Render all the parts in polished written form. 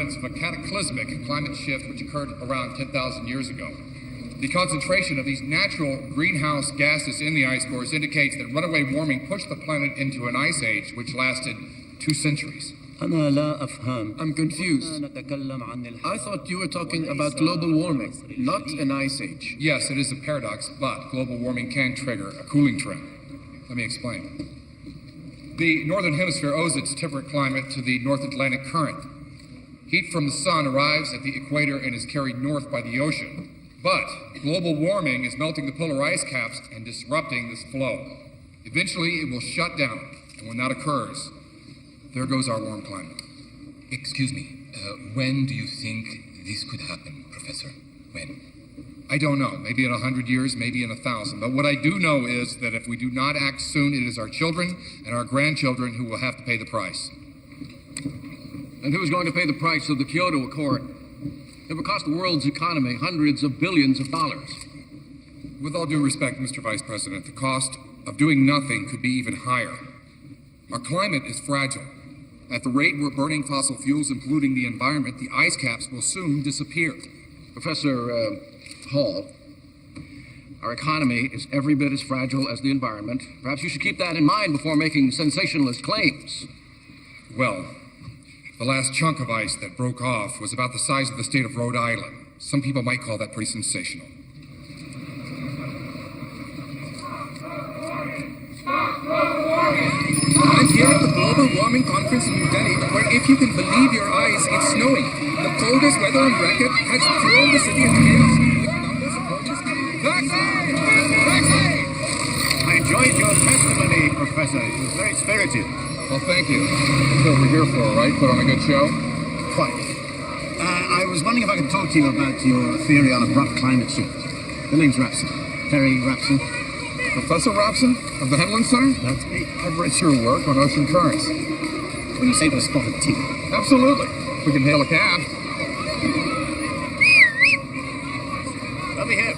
evidence of a cataclysmic climate shift which occurred around 10,000 years ago. The concentration of these natural greenhouse gases in the ice cores indicates that runaway warming pushed the planet into an ice age which lasted 2 centuries. I'm confused. I thought you were talking about global warming, not an ice age. Yes, it is a paradox, but global warming can trigger a cooling trend. Let me explain. The northern hemisphere owes its temperate climate to the North Atlantic current. Heat from the sun arrives at the equator and is carried north by the ocean. But global warming is melting the polar ice caps and disrupting this flow. Eventually, it will shut down, and when that occurs, there goes our warm climate. Excuse me, when do you think this could happen, Professor? When? I don't know. Maybe in 100 years, maybe in 1,000. But what I do know is that if we do not act soon, it is our children and our grandchildren who will have to pay the price. And who's going to pay the price of the Kyoto Accord? It will cost the world's economy hundreds of billions of dollars. With all due respect, Mr. Vice President, the cost of doing nothing could be even higher. Our climate is fragile. At the rate we're burning fossil fuels and polluting the environment, the ice caps will soon disappear. Professor Hall, our economy is every bit as fragile as the environment. Perhaps you should keep that in mind before making sensationalist claims. Well, the last chunk of ice that broke off was about the size of the state of Rhode Island. Some people might call that pretty sensational. I'm here at the Global Warming Conference in New Delhi, where if you can believe your eyes, it's snowing. The coldest weather on record has thrown the city into chaos. With numbers of protesters. Vaccine! Vaccine! I enjoyed your testimony, Professor. It was very spirited. Well, thank you. That's what we're here for, right? Put on a good show? Quite. I was wondering if I could talk to you about your theory on abrupt climate shift. The name's Rapson. Terry Rapson. Professor Rapson of the Henlon Center? That's me. I've read your work on ocean currents. When you say to a spot of tea. Absolutely. We can hail a cab. Let me hear.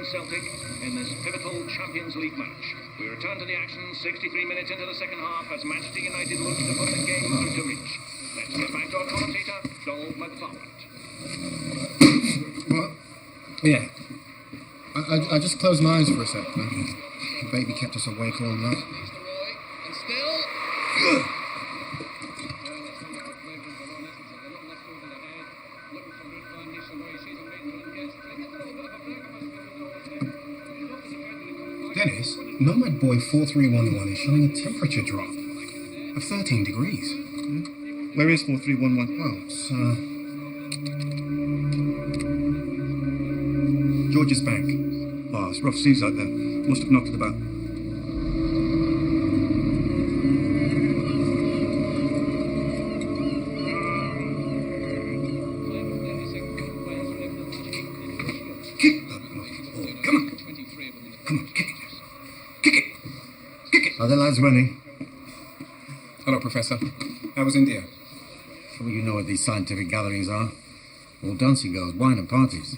Celtic in this pivotal Champions League match. We return to the action 63 minutes into the second half as Manchester United looks to put the game out of reach. Let's get back to our commentator, Donald McFarland. What? Yeah. I just closed my eyes for a sec. The baby kept us awake all night. And still... Dennis, Nomad Boy 4311 is showing a temperature drop of 13 degrees. Where is 4311? Well, it's, George's Bank. Oh, it's rough seas out there. Must have knocked it about. Are the lads running? Hello, Professor. How was India? Well, you know what these scientific gatherings are. All dancing girls, wine and parties.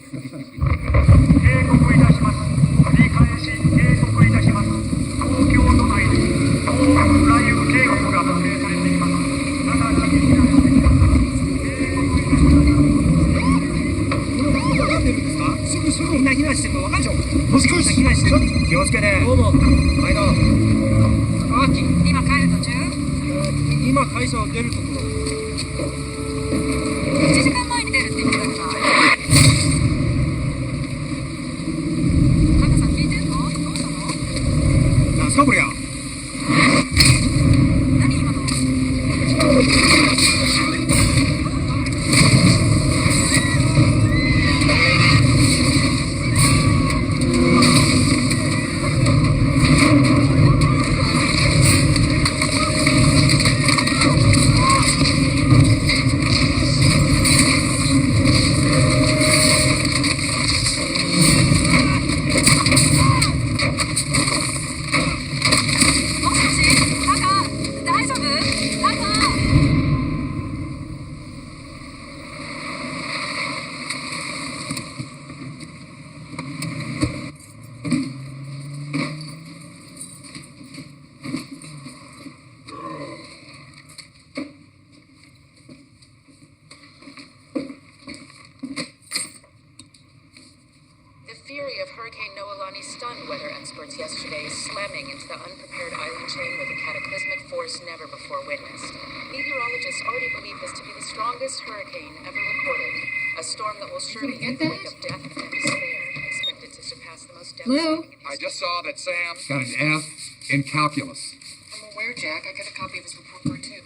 before witnessed. Meteorologists already believe this to be the strongest hurricane ever recorded. A storm that will surely get the that? wake of death and despair, expected to surpass the most Hello? devastating. I just saw that Sam got an F in calculus. I'm aware, Jack. I got a copy of his report card, too.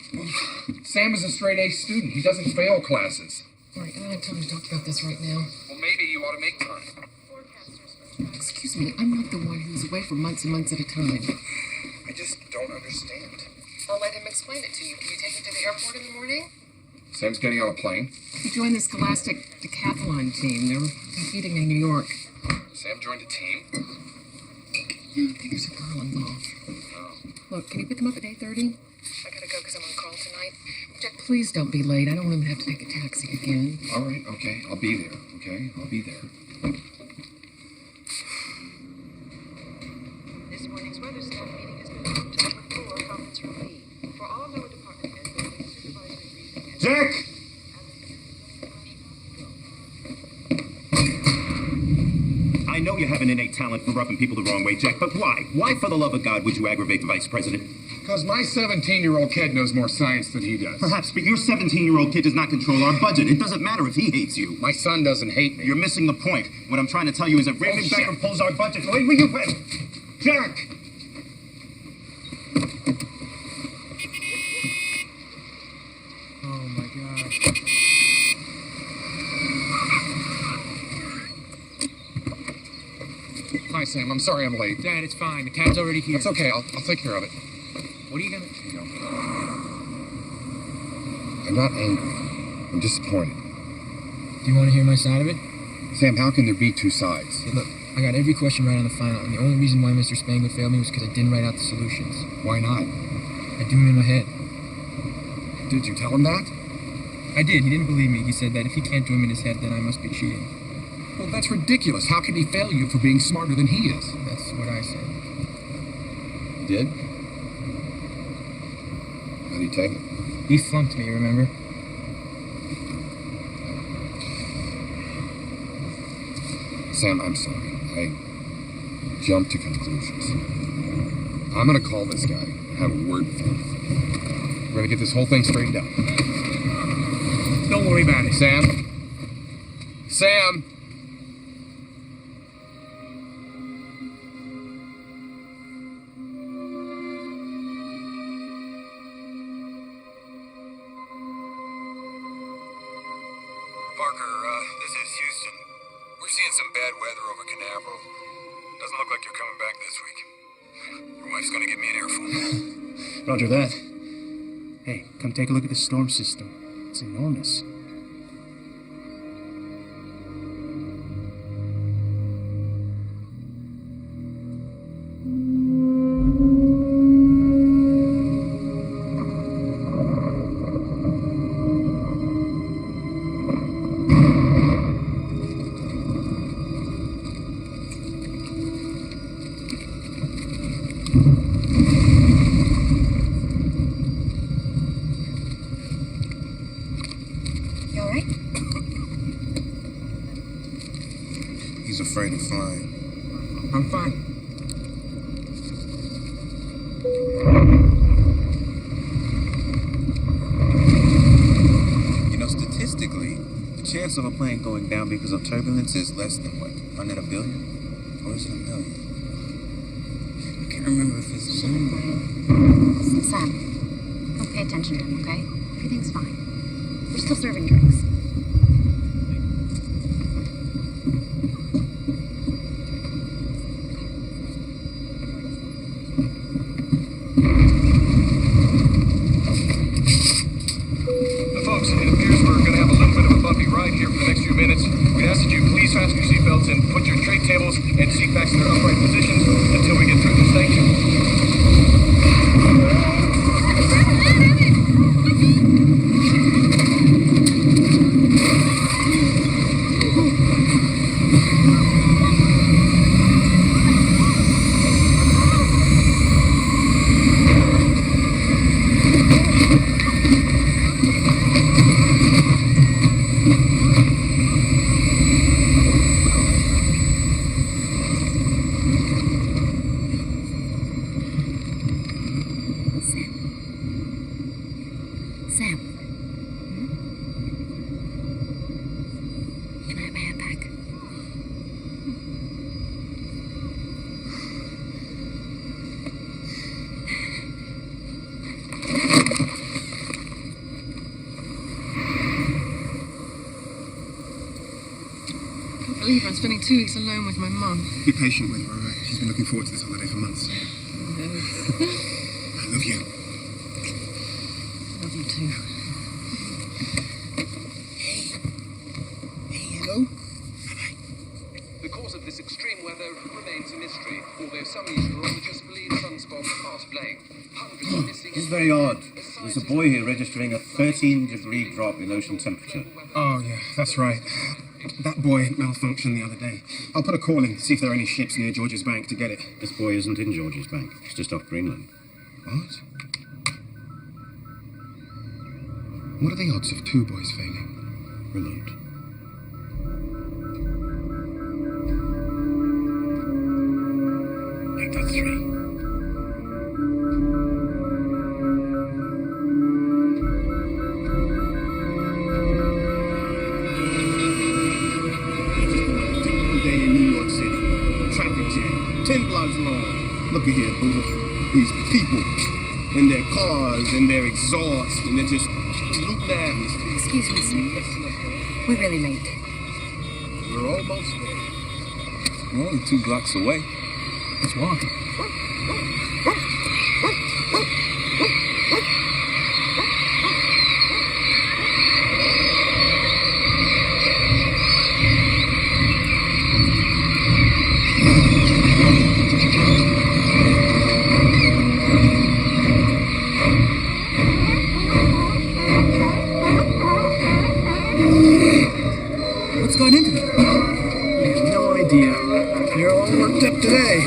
Sam is a straight A student. He doesn't fail classes. All right, I don't have time to talk about this right now. Well, maybe you ought to make time. Excuse me, I'm not the one who's away for months and months at a time. I just don't understand. I'll let him explain it to you. Can you take him to the airport in the morning? Sam's getting on a plane. He joined the Scholastic Decathlon team. They were competing in New York. Sam joined a team. There's a girl involved. Look, can you pick him up at 8:30? I gotta go because I'm on call tonight. Jack, please don't be late. I don't want him to have to take a taxi again. All right, okay. I'll be there, okay? I'll be there. This morning's weather staff meeting has been moved to number 4, conference room B. For all lower department heads, there will be a supervisory briefing. Jack! I know you have an innate talent for rubbing people the wrong way, Jack, but why? Why, for the love of God, would you aggravate the vice president? Because my 17-year-old kid knows more science than he does. Perhaps, but your 17-year-old kid does not control our budget. It doesn't matter if he hates you. My son doesn't hate me. You're missing the point. What I'm trying to tell you is that Raymond shit. Becker pulls our budget. Wait, will you quit? Jack! Oh my god. Hi, Sam. I'm sorry I'm late. Dad, it's fine. The cat's already here. It's okay. I'll take care of it. What are you gonna... I'm not angry. I'm disappointed. Do you want to hear my side of it? Sam, how can there be two sides? Hey, look, I got every question right on the final, and the only reason why Mr. Spangler failed me was because I didn't write out the solutions. Why not? I do them in my head. Did you tell him that? I did. He didn't believe me. He said that if he can't do them in his head, then I must be cheating. Well, that's ridiculous. How can he fail you for being smarter than he is? That's what I said. You did? How do you take it? He flunked me, remember? Sam, I'm sorry. I jumped to conclusions. I'm gonna call this guy and have a word with him. We're gonna get this whole thing straightened out. Don't worry about it. Sam? Sam? Parker, this is Houston. We're seeing some bad weather over Canaveral. Doesn't look like you're coming back this week. Your wife's gonna give me an earful. Roger that. Hey, come take a look at the storm system. It's enormous. You all right? He's afraid of flying. I'm fine. You know, statistically, the chance of a plane going down because of turbulence is less than what? 1 in a billion? Or is it a million? I can't remember if it's a million. Listen, Sam. Don't pay attention to him, okay? Everything's fine. We're still serving drinks. Folks, it appears we're going to have a little bit of a bumpy ride here for the next few minutes. We'd ask that you please fasten your seatbelts and put your tray tables and seat backs in their upright positions until we get through the station. Sam. Can I have my hand back? I can't believe I'm spending 2 weeks alone with my mum. Be patient with her, all right? She's been looking forward to this holiday for months. No. I love you. Love you too. Hey, hello? The cause of this extreme weather remains a mystery, although some meteorologists believe sunspots are to blame. Hundreds of missing... This is very odd. There's a boy here registering a 13-degree drop in ocean temperature. Oh, yeah, that's right. That boy malfunctioned the other day. I'll put a call in, see if there are any ships near George's Bank to get it. This boy isn't in George's Bank. He's just off Greenland. What? What are the odds of 2 boys failing? Remote. Make that 3. Look at here, Buddha. These people in their cars and their exhaust, and they're just looting at us. Excuse me, sir. We're really late. We're almost there. We're only 2 blocks away. Let's walk. What's gone into them? No idea. They're all worked up today.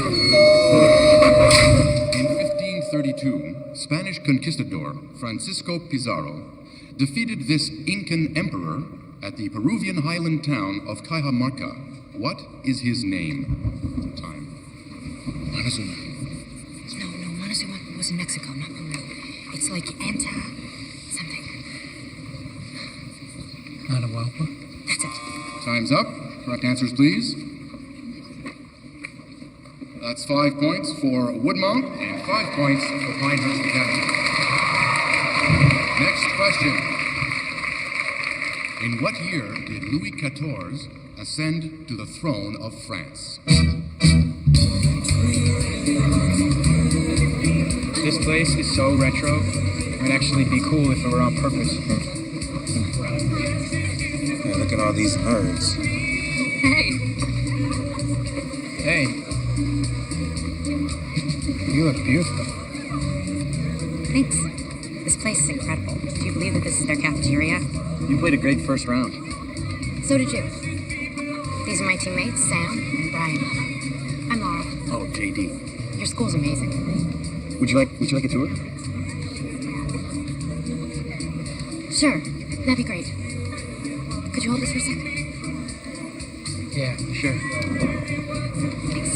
In 1532, Spanish conquistador Francisco Pizarro defeated this Incan emperor at the Peruvian highland town of Cajamarca. What is his name? Time. Montezuma. No, Montezuma was in Mexico, not Peru. It's like Anta something. Atahualpa? That's it. Time's up. Correct answers, please. That's 5 points for Woodmount and 5 points for Pinehurst Academy. Next question. In what year did Louis XIV ascend to the throne of France? This place is so retro. It might actually be cool if it were on purpose. Yeah, look at all these nerds. Hey, Hey. You look beautiful. Thanks. This place is incredible. Do you believe that this is their cafeteria? You played a great first round. So did you. These are my teammates, Sam and Brian. I'm Laura. Oh, JD. Your school's amazing. Would you like a tour? Sure, that'd be great. Could you hold this for a sec? Yeah, sure. Thanks.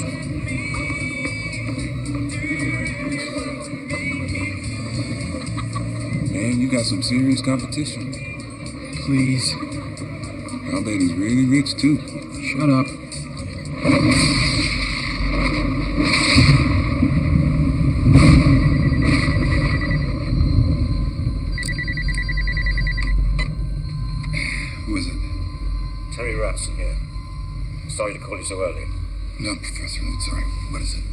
Man, you got some serious competition. Please. Our lady's really rich, too. Shut up. Who is it? Terry Ratson here. Sorry to call you so early. No, Professor, I'm sorry. What is it?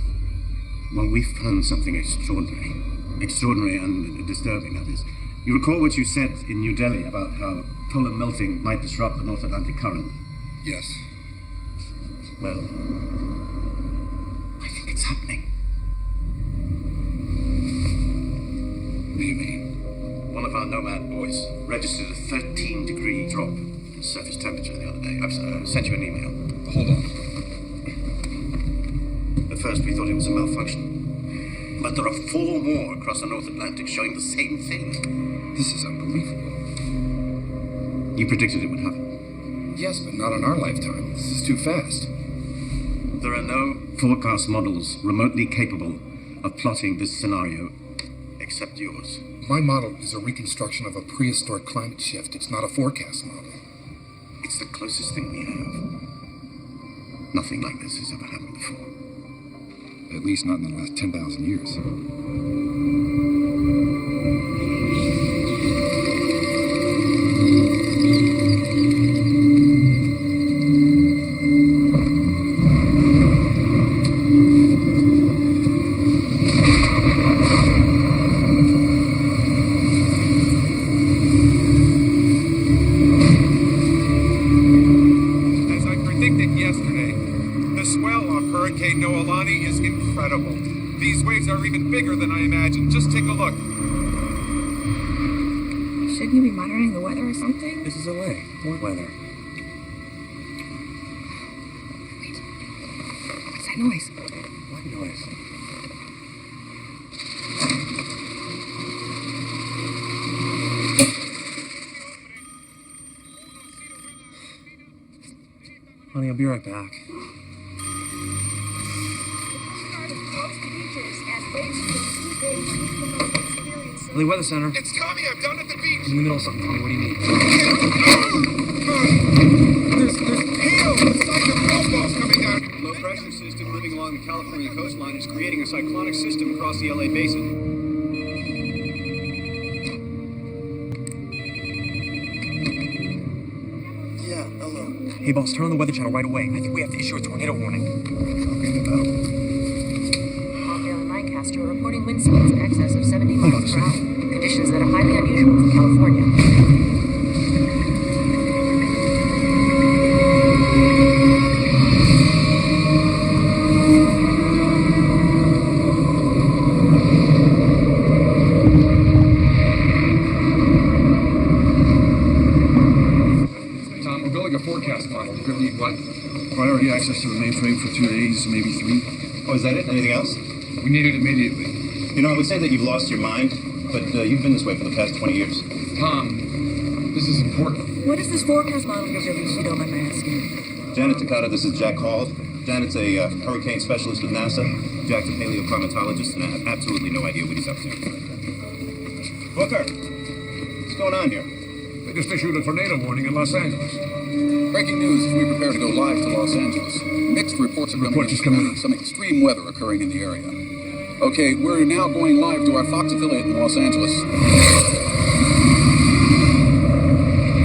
Well, we found something extraordinary. Extraordinary and disturbing, that is. You recall what you said in New Delhi about how polar melting might disrupt the North Atlantic current? Yes. Well, I think it's happening. What do you mean? One of our nomad boys registered a 13-degree drop in surface temperature the other day. I've sent you an email. Hold on. At first, we thought it was a malfunction. But there are 4 more across the North Atlantic showing the same thing. This is unbelievable. You predicted it would happen. Yes, but not in our lifetime. This is too fast. There are no forecast models remotely capable of plotting this scenario except yours. My model is a reconstruction of a prehistoric climate shift. It's not a forecast model. It's the closest thing we have. Nothing like this has ever happened before. At least not in the last 10,000 years. These waves are even bigger than I imagined. Just take a look. Shouldn't you be monitoring the weather or something? This is LA. What weather? Wait. What's that noise? What noise? Honey, I'll be right back. LA Weather Center. It's Tommy. I'm down at the beach. I'm in the middle of something, Tommy. What do you mean? There's hail. It's like the snowballs coming down. Low pressure system moving along the California coastline is creating a cyclonic system across the LA basin. Yeah, hello. Hey, boss, turn on the Weather Channel right away. I think we have to issue a tornado warning. Talking about. Hawkdale and Lancaster are reporting wind speeds in excess of 70 miles per hour. Conditions that are highly unusual for California. Tom, we're building a forecast model. We're going to need what? Priority access to the mainframe for 2 days, maybe 3. Oh, is that it? Anything else? We need it immediately. You know, I would say that you've lost your mind, but you've been this way for the past 20 years. Tom, this is important. What is this forecast model you're building, if you don't mind my asking? Janet Takata, this is Jack Hall. Janet's a hurricane specialist with NASA. Jack's a paleoclimatologist, and I have absolutely no idea what he's up to. Booker, what's going on here? They just issued a tornado warning in Los Angeles. Breaking news as we prepare to go live to Los Angeles. Mixed reports are coming in. Some extreme weather occurring in the area. Okay, we're now going live to our Fox affiliate in Los Angeles. We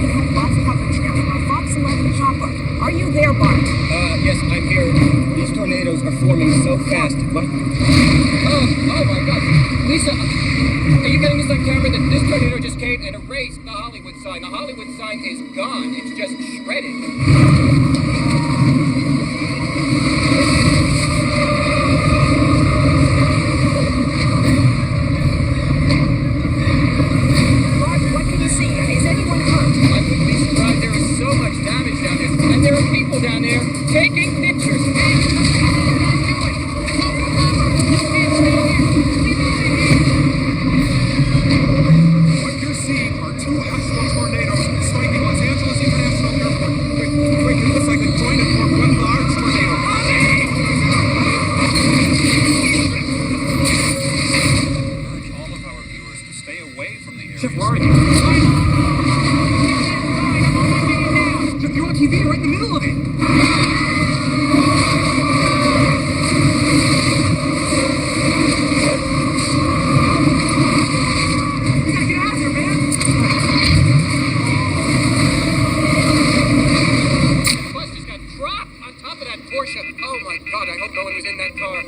have lots of coverage now from our Fox 11 chopper. Are you there, Bart? Yes, I'm here. These tornadoes are forming so fast. What? Oh my God. Lisa, are you getting this on camera that this tornado just came and erased the Hollywood sign? The Hollywood sign is gone. It's just shredded. What can you see? Is anyone hurt? I wouldn't be surprised. There is so much damage down there. And there are people down there taking pictures. What you're seeing are two actual tornadoes striking Los Angeles International Airport. Quick, it looks like a joint and form one large tornado. All of our viewers to stay away from the area. Chef, where are you? Chef, you're on TV right in the middle of it. Oh my God, I hope no one was in that car.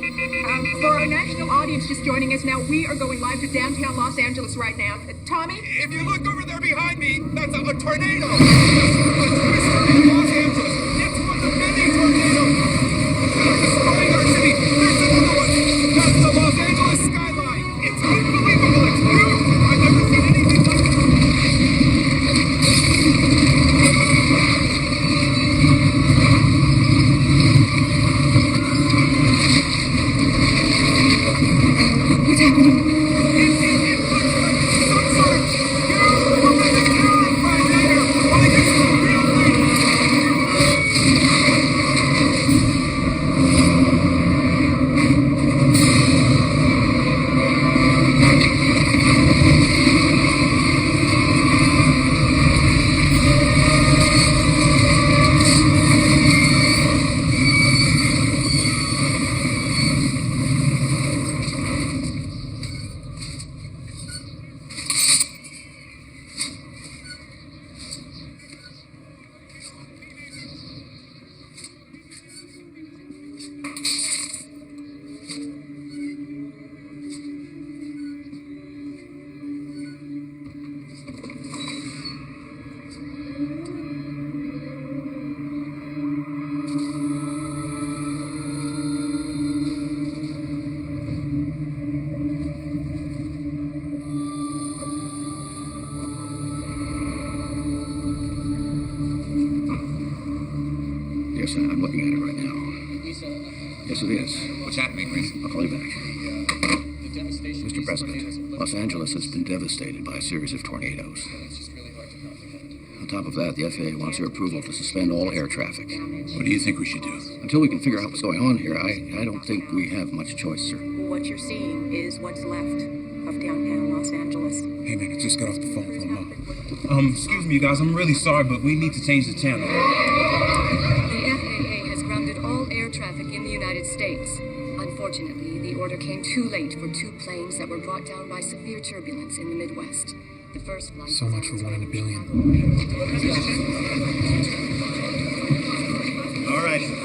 For our national audience just joining us now, we are going live to downtown Los Angeles right now. Tommy? If you look over there behind me, that's a tornado. A twister in Los Angeles. It's one of many tornadoes. They're destroying our city. There's another one. That's the Los Angeles skyline. It's unbelievable. It's beautiful. I've never seen anything like it. What's happening? It looks like some sort of terrifying nightmare. All I can see Yes, I'm looking at it right now. Yes, it is. What's happening, Reese? I'll call you back. Mr. President, Los Angeles has been devastated by a series of tornadoes. On top of that, the FAA wants your approval to suspend all air traffic. What do you think we should do? Until we can figure out what's going on here, I don't think we have much choice, sir. What you're seeing is what's left of downtown Los Angeles. Hey, man, I just got off the phone from Mom. Excuse me, you guys. I'm really sorry, but we need to change the channel. The FAA has grounded all air traffic in the United States. Unfortunately, the order came too late for 2 planes that were brought down by severe turbulence in the Midwest. The first flight. So much for 1 in a billion.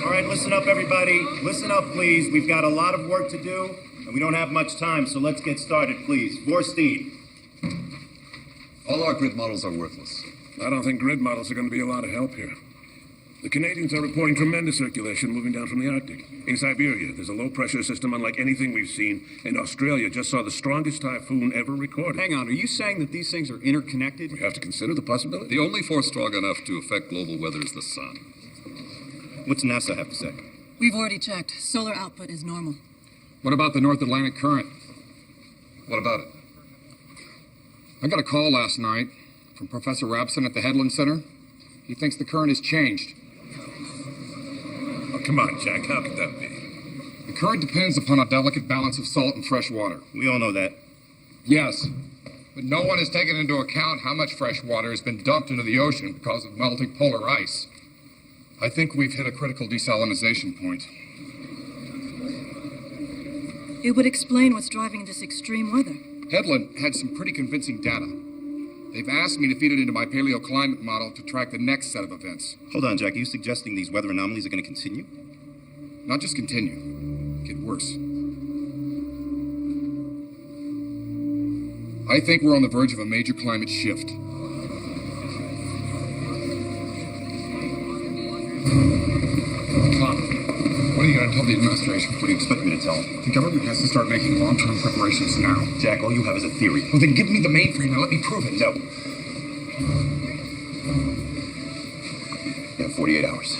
All right, listen up, everybody. Listen up, please. We've got a lot of work to do, and we don't have much time, so let's get started, please. Vorstein. All our grid models are worthless. I don't think grid models are going to be a lot of help here. The Canadians are reporting tremendous circulation moving down from the Arctic. In Siberia, there's a low-pressure system unlike anything we've seen, and Australia just saw the strongest typhoon ever recorded. Hang on, are you saying that these things are interconnected? We have to consider the possibility. The only force strong enough to affect global weather is the sun. What's NASA have to say? We've already checked. Solar output is normal. What about the North Atlantic Current? What about it? I got a call last night from Professor Rapson at the Headland Center. He thinks the current has changed. Oh, come on, Jack. How could that be? The current depends upon a delicate balance of salt and fresh water. We all know that. Yes, but no one has taken into account how much fresh water has been dumped into the ocean because of melting polar ice. I think we've hit a critical desalinization point. It would explain what's driving this extreme weather. Headland had some pretty convincing data. They've asked me to feed it into my paleoclimate model to track the next set of events. Hold on, Jack. Are you suggesting these weather anomalies are going to continue? Not just continue, get worse. I think we're on the verge of a major climate shift. Tom, what are you going to tell the administration? What do you expect me to tell them? The government has to start making long-term preparations now. Jack, all you have is a theory. Well, then give me the mainframe and let me prove it. No. You have 48 hours.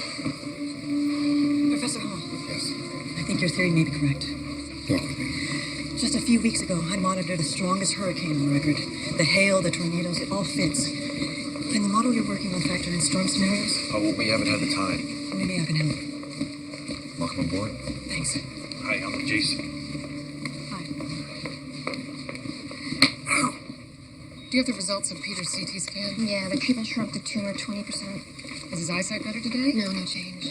Professor Hall. Yes? I think your theory may be correct. Walk with me. Just a few weeks ago, I monitored the strongest hurricane on record. The hail, the tornadoes, it all fits. Can the model you're working on factor in storm scenarios? Oh, we haven't had the time. Maybe I can help. Welcome aboard. Thanks. Hi, I'm Jason. Hi. Do you have the results of Peter's CT scan? Yeah, the treatment shrunk the tumor 20%. Is his eyesight better today? No change.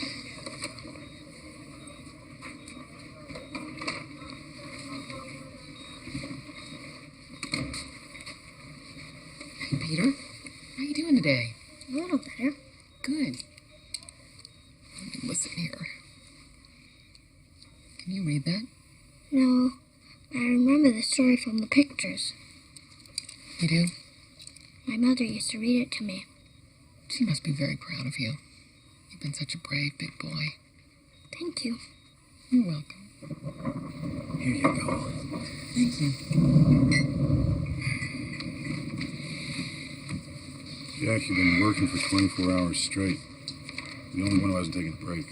Hey, Peter. How you doing today? A little better. Good. Listen here. Can you read that? No, I remember the story from the pictures. You do? My mother used to read it to me. She must be very proud of you. You've been such a brave big boy. Thank you. You're welcome. Here you go. Thank you. Jack, you've been working for 24 hours straight. The only one who hasn't taken a break.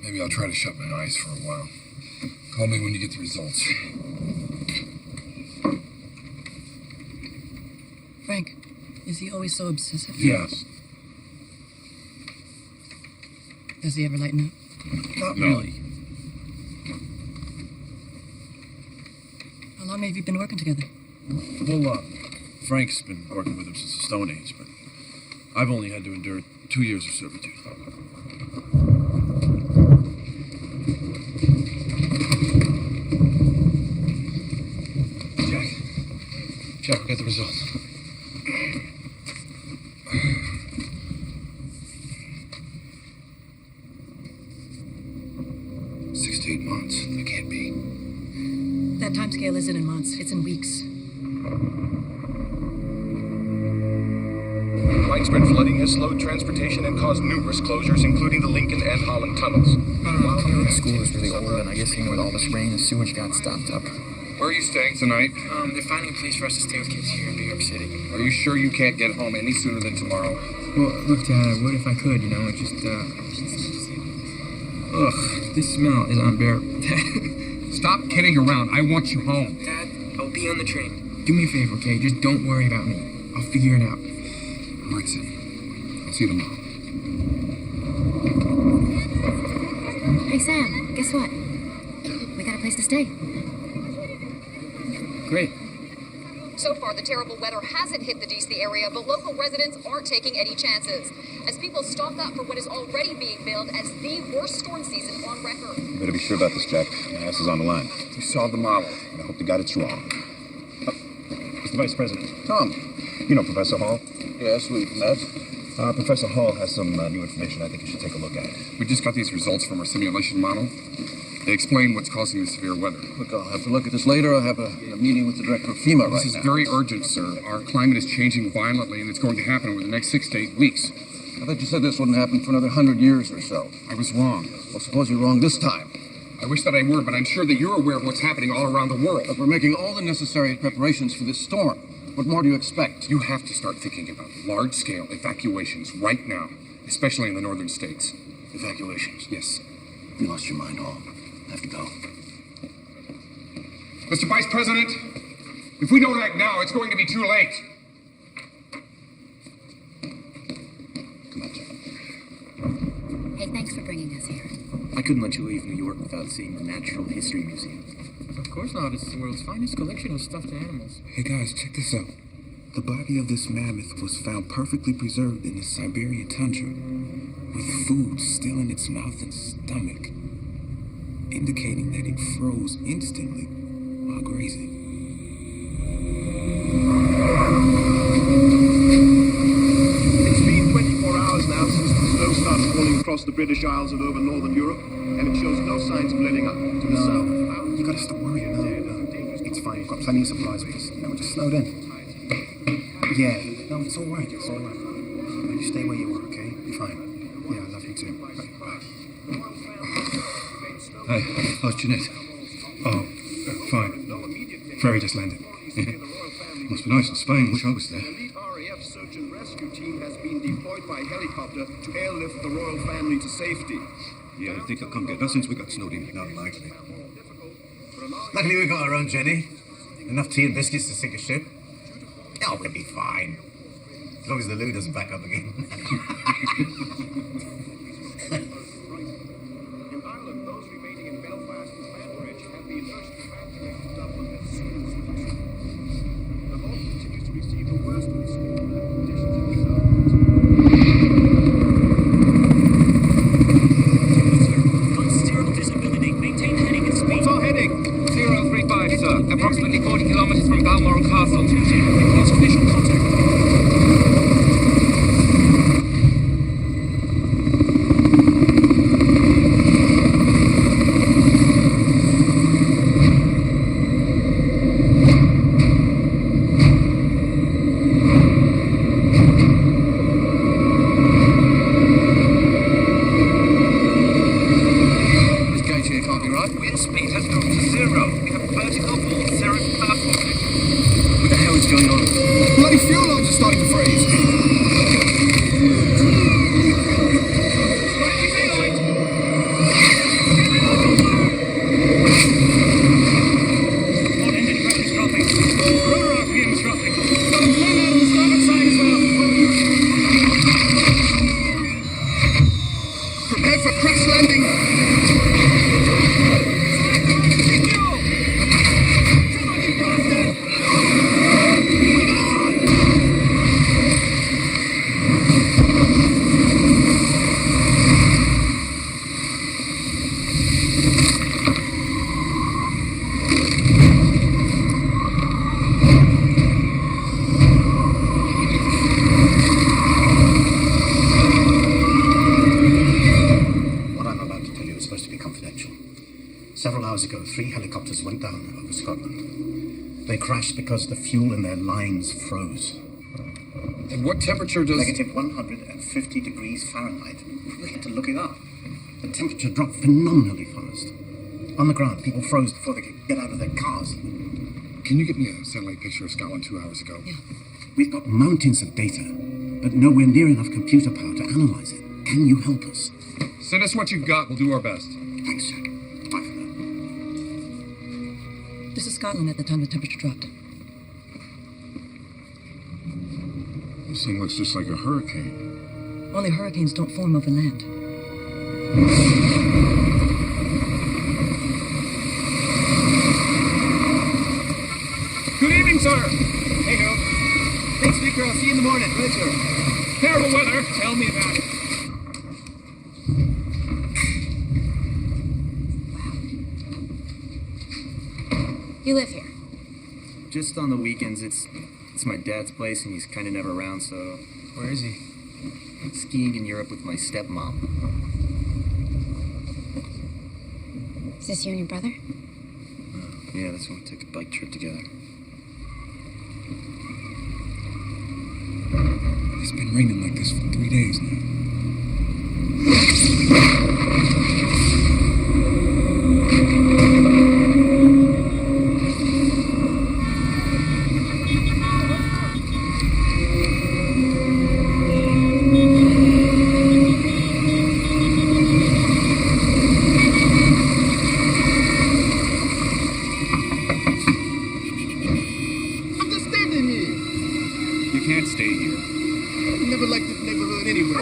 Maybe I'll try to shut my eyes for a while. Call me when you get the results. Frank, is he always so obsessive? Yes. Does he ever lighten up? Not really. How long have you been working together? Well, Frank's been working with him since the Stone Age, but I've only had to endure 2 years of servitude. Jack, we got the results. Six to 8 months. That can't be. That time scale isn't in months, it's in weeks. Widespread flooding has slowed transportation and caused numerous closures, including the Lincoln and Holland tunnels. The school is really old, and I guess with all this rain, the sewage got stopped up. Where are you staying tonight? They're finding a place for us to stay with kids here in New York City. Are you sure you can't get home any sooner than tomorrow? Well, look, Dad, I would if I could, you know, it just, Ugh, this smell is unbearable. Dad. Stop kidding around. I want you home. Dad, I'll be on the train. Do me a favor, okay? Just don't worry about me. I'll figure it out. All right, Sam. I'll see you tomorrow. Hey, Sam, guess what? We got a place to stay. Great. So far, the terrible weather hasn't hit the D.C. area, but local residents aren't taking any chances as people stock up for what is already being billed as the worst storm season on record. You better be sure about this, Jack. My ass is on the line. You saw the model. I hope to God it's wrong. Mr. Vice President. Tom, you know Professor Hall? Yes, we've met. Professor Hall has some new information I think you should take a look at. We just got these results from our simulation model. They explain what's causing the severe weather. Look, I'll have to look at this later. I have a meeting with the director of FEMA right now. This is very urgent, sir. Our climate is changing violently, and it's going to happen over the next 6 to 8 weeks. I thought you said this wouldn't happen for another 100 years or so. I was wrong. Well, suppose you're wrong this time. I wish that I were, but I'm sure that you're aware of what's happening all around the world. But we're making all the necessary preparations for this storm. What more do you expect? You have to start thinking about large-scale evacuations right now, especially in the northern states. Evacuations? Yes. You lost your mind, Hall. I have to go. Mr. Vice President, if we don't act now, it's going to be too late. Come on, Jack. Hey, thanks for bringing us here. I couldn't let you leave New York without seeing the Natural History Museum. Of course not. It's the world's finest collection of stuffed animals. Hey guys, check this out. The body of this mammoth was found perfectly preserved in the Siberian tundra, with food still in its mouth and stomach, indicating that it froze instantly while grazing. It's been 24 hours now since the snow started falling across the British Isles and over northern Europe, and it shows no signs of letting up. To the south, You gotta stop worrying. No. It's fine. We've got plenty of supplies. We just slowed in. Yeah. No, it's all right. It's all right. You stay where you are, okay? You're fine. Yeah, I love you too. Bye. Hey, how's Jeanette? Oh, fine. Ferry just landed. Must be nice in Spain. Wish I was there. The elite RAF search and rescue team has been deployed by helicopter to airlift the royal family to safety. Yeah, I think they'll come get us since we got snowed in. Not likely. Luckily we got our own Jenny. Enough tea and biscuits to sink a ship. Oh, we'll be fine. As long as the loo doesn't back up again. In Ireland, those remaining in Belfast and Banbridge have been urged to evacuate to Dublin as soon as possible. The north continues to receive the worst of the storm, and conditions in the south Zero visibility. Maintain heading and speed. What's our heading? 035, sir. Approximately 40 kilometers from Balmoral Castle. Lost visual contact. Several hours ago, 3 helicopters went down over Scotland. They crashed because the fuel in their lines froze. And what temperature does... Negative 150 degrees Fahrenheit. We had to look it up. The temperature dropped phenomenally fast. On the ground, people froze before they could get out of their cars. Can you get me a satellite picture of Scotland 2 hours ago? Yeah. We've got mountains of data. but nowhere near enough computer power to analyze it. Can you help us? Send us what you've got. We'll do our best. Thanks, Jack. Bye for now. This is Scotland at the time the temperature dropped. This thing looks just like a hurricane. Only hurricanes don't form over land. Good evening, sir. Hey, Harold. Thanks, Speaker. I'll see you in the morning. Right, sir. Terrible weather. Tell me about it. You live here? Just on the weekends. It's my dad's place, and he's kind of never around, so... Where is he? Skiing in Europe with my stepmom. Is this you and your brother? Yeah, that's when we took a bike trip together. It's been raining like this for 3 days now.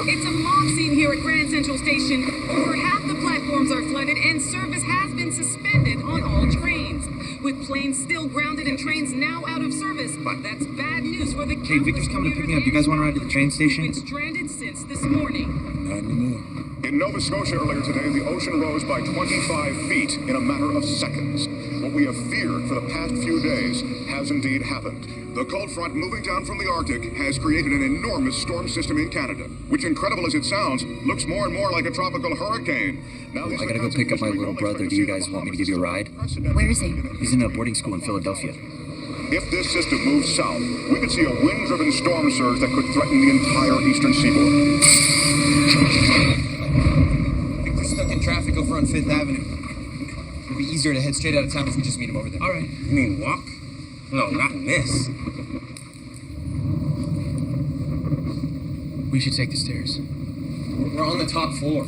It's a mob scene here at Grand Central Station. Over half the platforms are flooded, and service has been suspended on all trains. With planes still grounded and trains now out of service, that's bad news for the Hey, Victor's coming to pick me up. You guys want to ride to the train station? Been stranded since this morning. Not anymore. In Nova Scotia earlier today, the ocean rose by 25 feet in a matter of seconds. What we have feared for the past few days has indeed happened. The cold front moving down from the Arctic has created an enormous storm system in Canada, which, incredible as it sounds, looks more and more like a tropical hurricane. Now, I gotta go pick up my little brother. Do you guys want me to give you a ride? Where is he? He's in a boarding school in Philadelphia. If this system moves south, we could see a wind-driven storm surge that could threaten the entire eastern seaboard. I think we're stuck in traffic over on 5th Avenue. It'll be easier to head straight out of town if we just meet him over there. All right. You mean walk? No, not in this. We should take the stairs. We're on the top floor.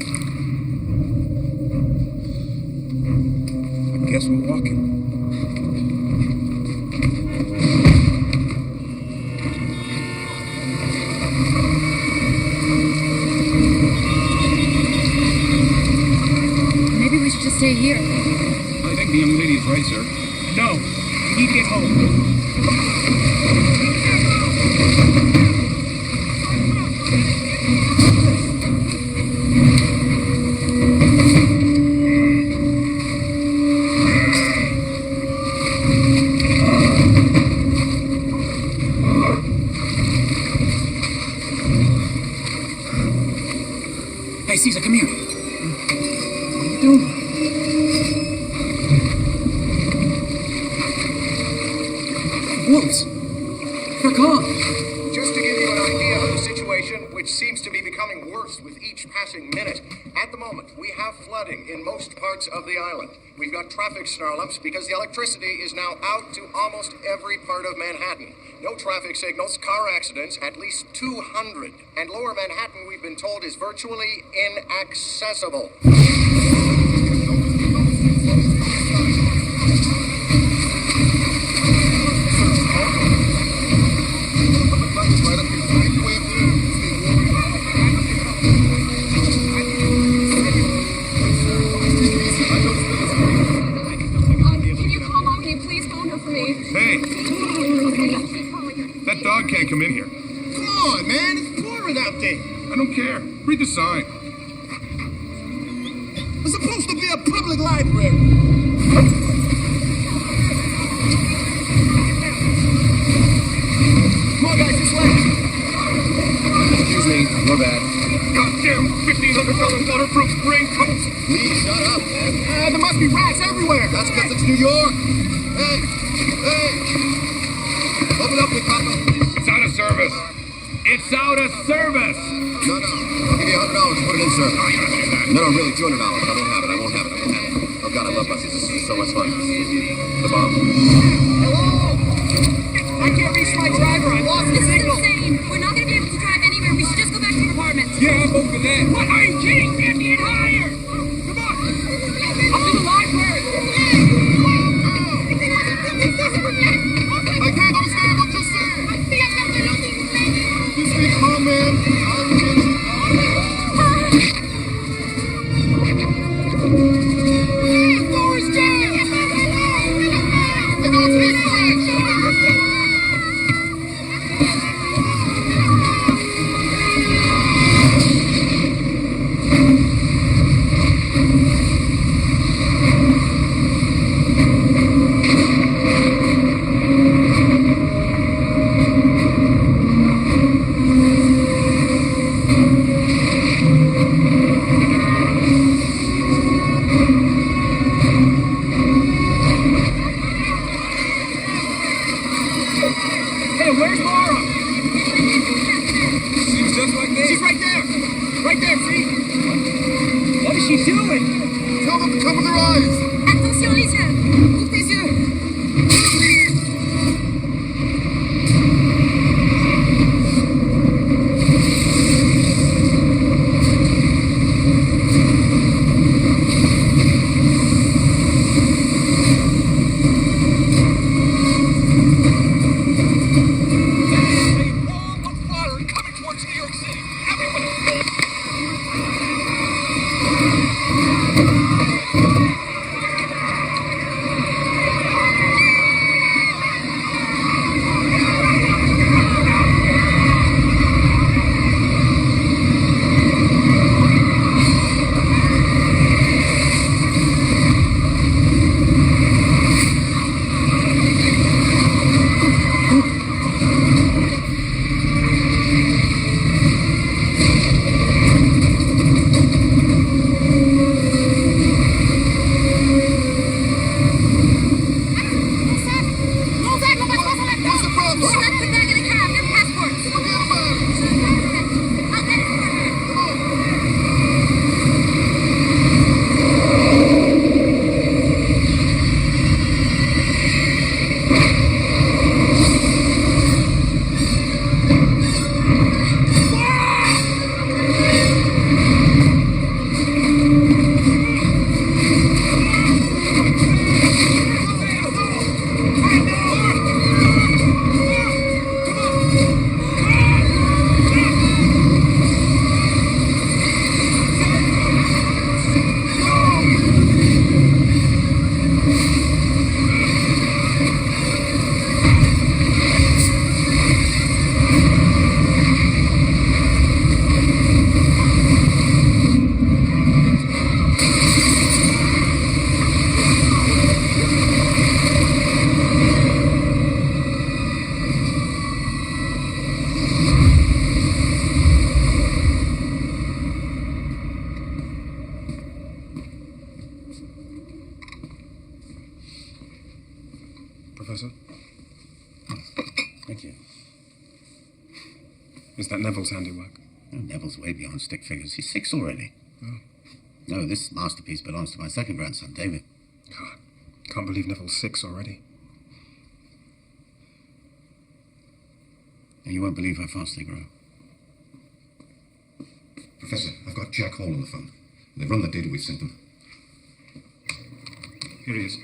I guess we're walking. Maybe we should just stay here. I think the young lady is right, sir. No, we need to get home. Hey, Caesar, come here. What are you doing? Wolves! They're gone! Just to give you an idea of the situation, which seems to be becoming worse with each passing minute, at the moment, we have flooding in most parts of the island. We've got traffic snarl-ups because the electricity is now out to almost every part of Manhattan. No traffic signals, car accidents, at least 200. And lower Manhattan, we've been told, is virtually inaccessible. Can you call Mom? Can you please phone her for me? Hey! That dog can't come in here. Come on, man. It's pouring out there. I don't care. Read the sign. It's supposed to be a public library. Come on, guys, this way. Excuse me, your bad. Goddamn $1,500 waterproof raincoats. Please, shut up, man. There must be rats everywhere. That's because it's New York. Hey. Open up, big papa. It's out of service. It's out of service. No. I'll give you $100 to put it in, sir. No, you're not doing that. No, really, $200. I won't have it. Oh, God, I love buses. This is so much fun. The bomb. Hello? I can't reach my driver. I lost the signal. Insane. We're not going to be able to drive anywhere up over there. What? Are you kidding me? I'm getting higher. Come on. Up to the library. I can't understand what you're saying. Just stay calm, man. Hey, where's Laura? She's just like this. She's right there. Right there, see? What is she doing? Tell them to cover their eyes. Attention, les yeux. Ouvre tes yeux. Professor? Thank you. Is that Neville's handiwork? Oh, Neville's way beyond stick figures. He's 6 already. Oh. No, this masterpiece belongs to my second grandson, David. God, can't believe Neville's 6 already. And you won't believe how fast they grow. Professor, I've got Jack Hall on the phone. They've run the data we've sent them. Here he is.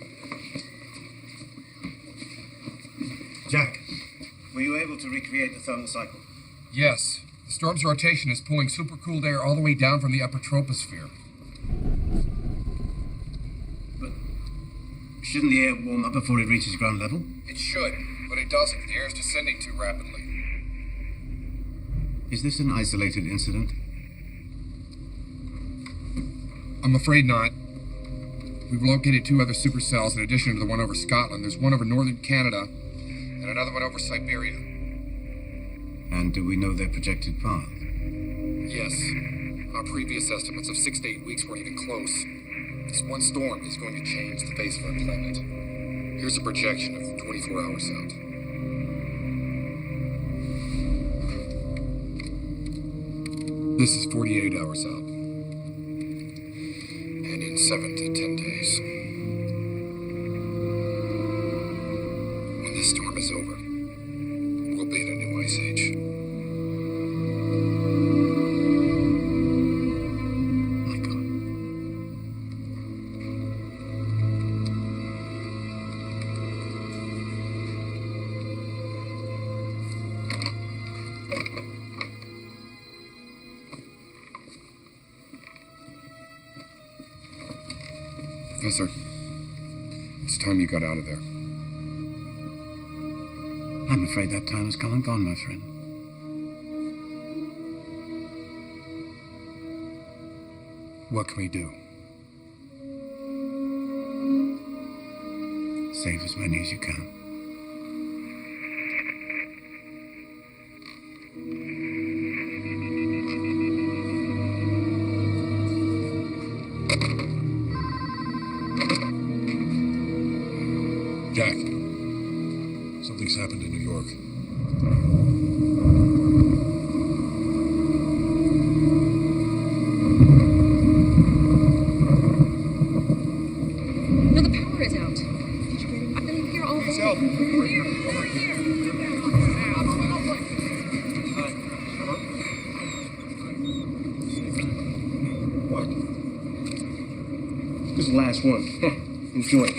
Jack. Were you able to recreate the thermal cycle? Yes. The storm's rotation is pulling supercooled air all the way down from the upper troposphere. But shouldn't the air warm up before it reaches ground level? It should, but it doesn't. The air is descending too rapidly. Is this an isolated incident? I'm afraid not. We've located 2 other supercells in addition to the one over Scotland. There's one over northern Canada and another one over Siberia. And do we know their projected path? Yes. Our previous estimates of 6 to 8 weeks weren't even close. This one storm is going to change the face of our planet. Here's a projection of 24 hours out. This is 48 hours out. And in 7 to 10 days. When this storm is over, we'll be in a new ice age. Professor, it's time you got out of there. I'm afraid that time has come and gone, my friend. What can we do? Save as many as you can. Jack, something's happened in New York. No, the power is out. I've been here all day. Over here. What? This is the last one. Enjoy it.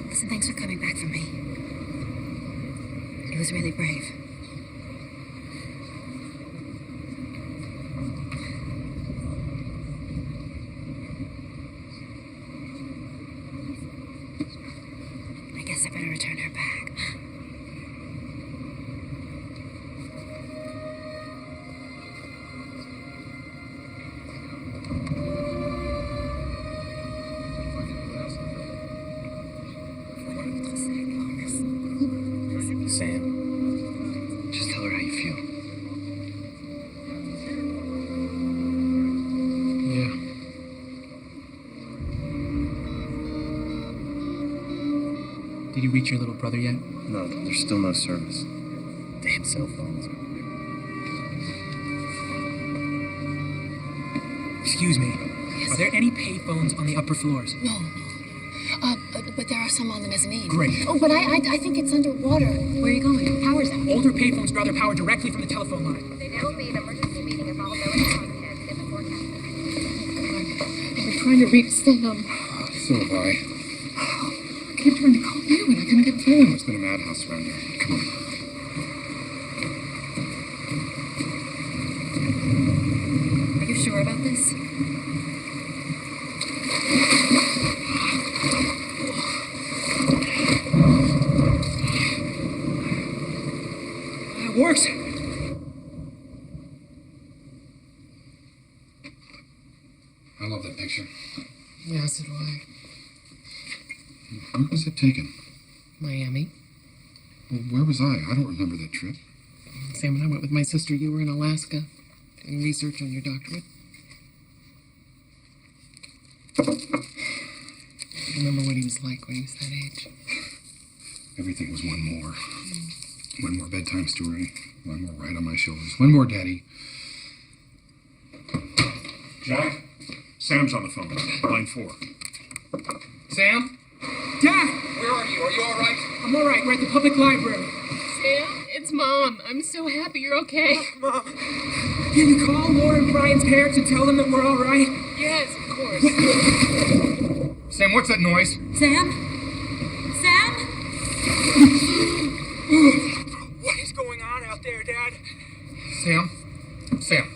Listen, thanks for coming back for me. It was really brave. I guess I better return her back. Sam, just tell her how you feel. Yeah. Did you reach your little brother yet? No, there's still no service. Damn cell phones. Excuse me. Are there any payphones on the upper floors? No. But there are some on the mezzanine. Great. Oh, but I think it's underwater. Where are you going? Power's out. Older payphones draw their power directly from the telephone line. There will be an emergency meeting of all military contacts in the forecast. I've been trying to reach Sam. So have I. I kept trying to call you and I couldn't get through. It's been a madhouse around here. Come on. Are you sure about this? It works. I love that picture. Yeah, so do I. Where was it taken? Miami. Well, where was I? I don't remember that trip. Sam and I went with my sister. You were in Alaska doing research on your doctorate. Remember what he was like when he was that age? Everything was one more. One more bedtime story. One more ride on my shoulders. One more, Daddy. Jack, Sam's on the phone. Line 4. Sam? Dad! Where are you? Are you all right? I'm all right. We're at the public library. Sam, it's Mom. I'm so happy you're okay. Mom. Can you call Laura and Brian's parents and tell them that we're all right? Yes, of course. Sam, what's that noise? Sam? Sam? What is going on out there, Dad? Sam,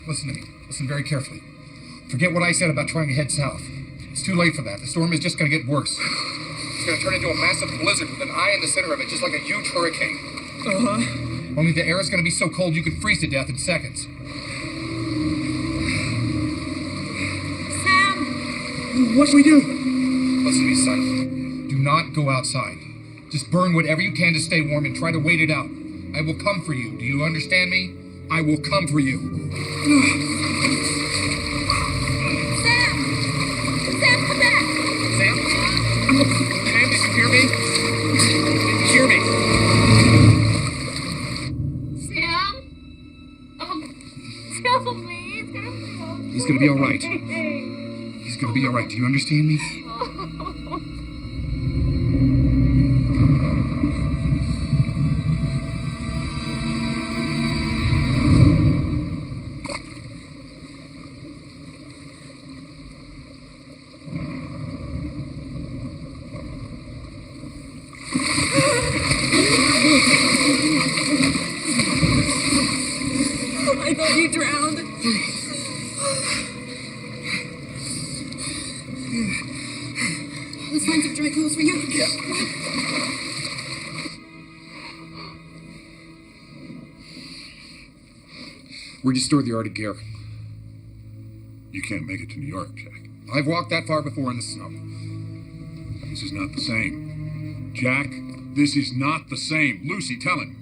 listen to me. Listen very carefully. Forget what I said about trying to head south. It's too late for that. The storm is just going to get worse. It's going to turn into a massive blizzard with an eye in the center of it, just like a huge hurricane. Uh-huh. Only the air is going to be so cold you could freeze to death in seconds. Sam! What should we do? Listen to me, son. Do not go outside. Just burn whatever you can to stay warm and try to wait it out. I will come for you. Do you understand me? I will come for you. Sam! Sam, come back! Sam? Sam, did you hear me? Did you hear me? Sam? Tell me. He's going to be all right. He's going to be all right. Do you understand me? I thought you drowned. Where'd you store the Arctic gear? You can't make it to New York, Jack. I've walked that far before in the snow. This is not the same. Jack, this is not the same. Lucy, tell him.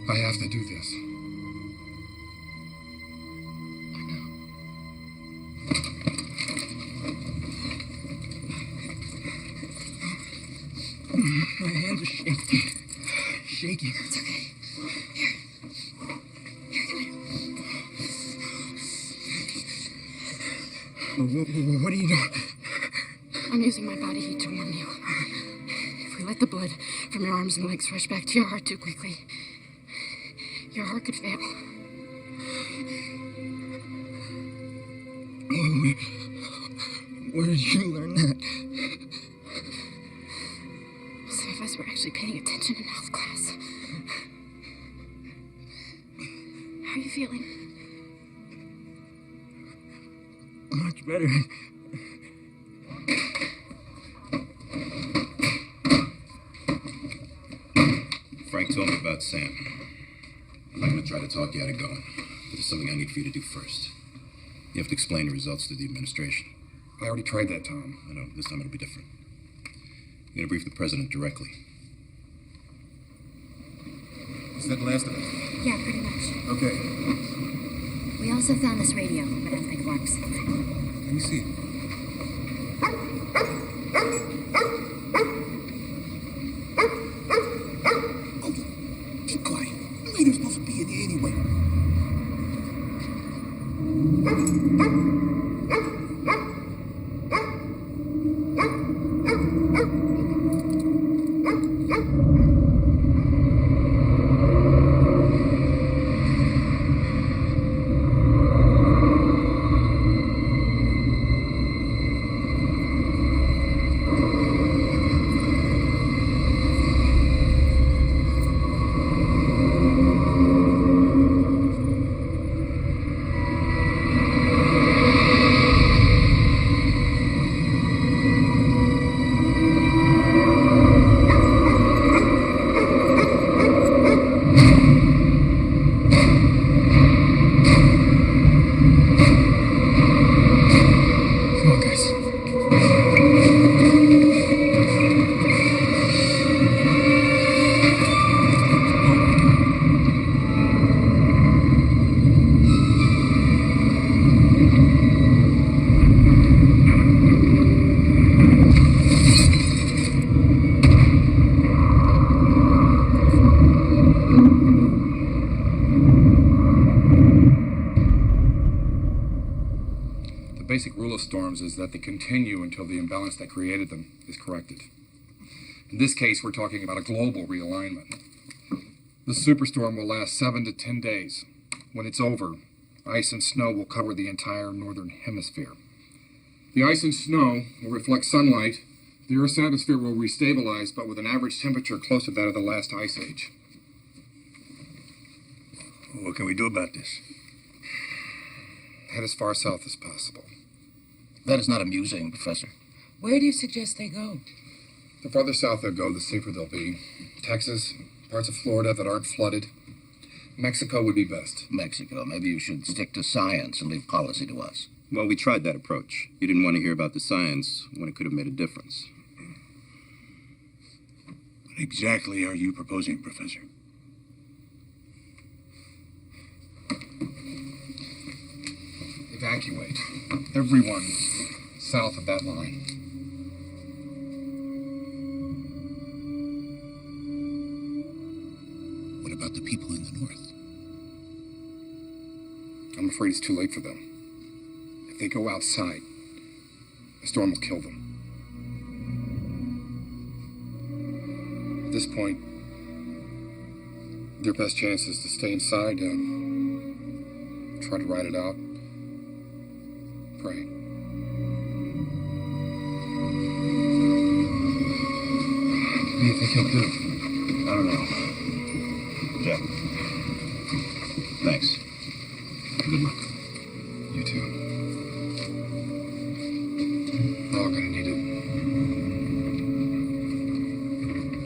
I have to do this. My hands are shaking. Shaking. It's okay. What are you doing? I'm using my body heat to warm you. If we let the blood from your arms and legs rush back to your heart too quickly, your heart could fail. Where did you learn that? Some of us were actually paying attention in health class. How are you feeling? Much better. Frank told me about Sam. I'm not going to try to talk you out of going, but there's something I need for you to do first. You have to explain the results to the administration. I already tried that, Tom. I know, this time it'll be different. You're going to brief the president directly. Is that the last of it? Yeah, pretty much. Okay. We also found this radio, but I don't think it works. Let me see. Keep quiet. You ain't even supposed to be in here anyway. Basic rule of storms is that they continue until the imbalance that created them is corrected. In this case, we're talking about a global realignment. The superstorm will last 7 to 10 days. When it's over, ice and snow will cover the entire northern hemisphere. The ice and snow will reflect sunlight. The Earth's atmosphere will restabilize, but with an average temperature close to that of the last ice age. What can we do about this? Head as far south as possible. That is not amusing, Professor. Where do you suggest they go? The farther south they'll go, the safer they'll be. Texas, parts of Florida that aren't flooded. Mexico would be best. Mexico. Maybe you should stick to science and leave policy to us. Well, we tried that approach. You didn't want to hear about the science when it could have made a difference. What exactly are you proposing, Professor? Evacuate. Everyone south of that line. What about the people in the north? I'm afraid it's too late for them. If they go outside, the storm will kill them. At this point, their best chance is to stay inside and try to ride it out. Pray. What do you think he'll do? I don't know. Jack. Thanks. Good luck. You too. We're all gonna need it.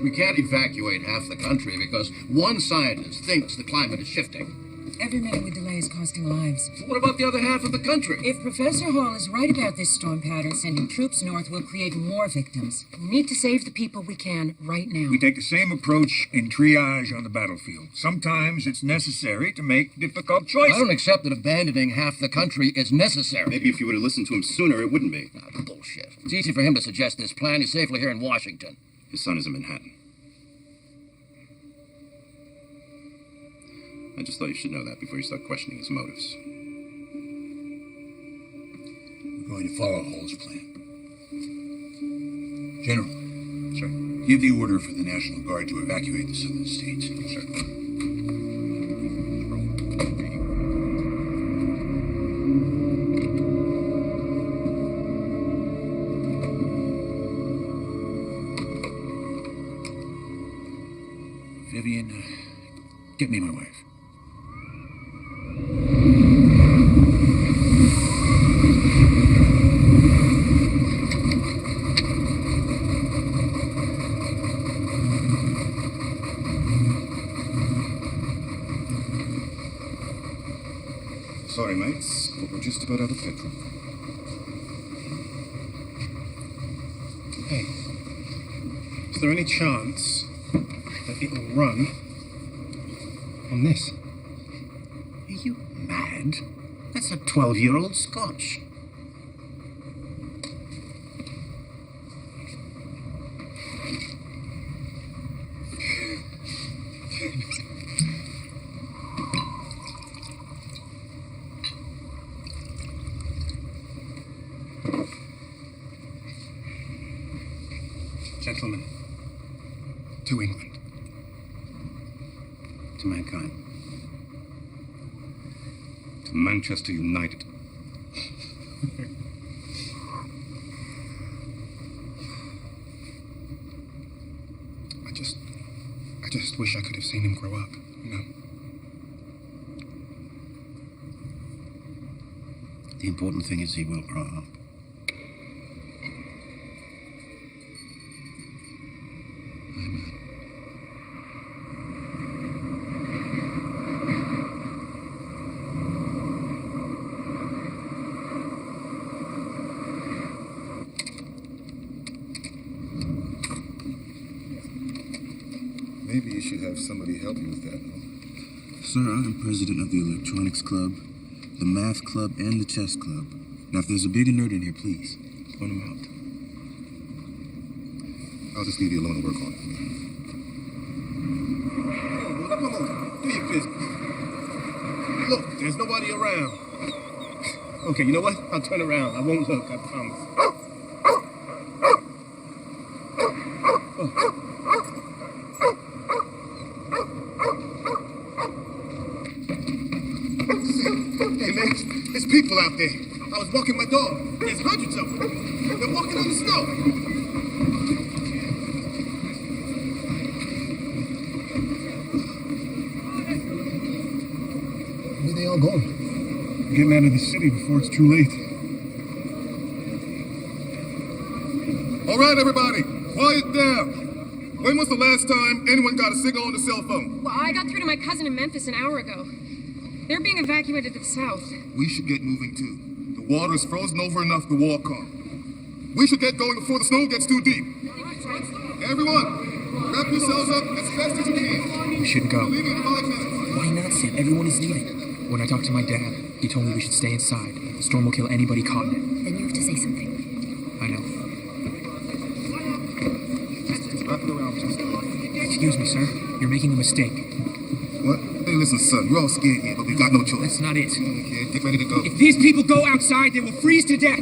We can't evacuate half the country because one scientist thinks the climate is shifting. Every minute we delay is costing lives. So what about the other half of the country? If Professor Hall is right about this storm pattern, sending troops north will create more victims. We need to save the people we can right now. We take the same approach in triage on the battlefield. Sometimes it's necessary to make difficult choices. I don't accept that abandoning half the country is necessary. Maybe if you would have listened to him sooner, it wouldn't be. Bullshit. It's easy for him to suggest this plan. He's safely here in Washington. His son is in Manhattan. I just thought you should know that before you start questioning his motives. We're going to follow Hall's plan. General. Sir. Give the order for the National Guard to evacuate the southern states. Sir. Vivian, get me my wife. Sorry, mates, but we're just about out of petrol. Hey, is there any chance that it will run on this? Are you mad? That's a 12-year-old Scotch. Gentlemen, to England, to mankind, to Manchester United. I just wish I could have seen him grow up, you know. The important thing is he will grow up. Maybe you should have somebody help you with that. Sir, I'm president of the Electronics Club, the Math Club, and the Chess Club. Now, if there's a bigger nerd in here, please, point him out. I'll just leave you alone and work on it. Come on, do your business. Look, there's nobody around. Okay, you know what? I'll turn around. I won't look, I promise. Hey, man, there's people out there. I was walking my dog. There's hundreds of them. They're walking on the snow. Where are they all going? We're getting out of the city before it's too late. All right, everybody, quiet down. When was the last time anyone got a signal on the cell phone? Well, I got through to my cousin in Memphis an hour ago. They're being evacuated to the south. We should get moving, too. The water is frozen over enough to walk on. We should get going before the snow gets too deep. Everyone, wrap yourselves up as best as you can. We shouldn't go. We're leaving in 5 minutes. Why not, Sam? Everyone is leaving. When I talked to my dad, he told me we should stay inside. The storm will kill anybody caught in it. Then you have to say something. I know. Wrap it around, Chester. Excuse me, sir. You're making a mistake. What? Hey, listen, son, we're all scared here, but we've got no choice. That's not it. Okay, get ready to go. If these people go outside, they will freeze to death.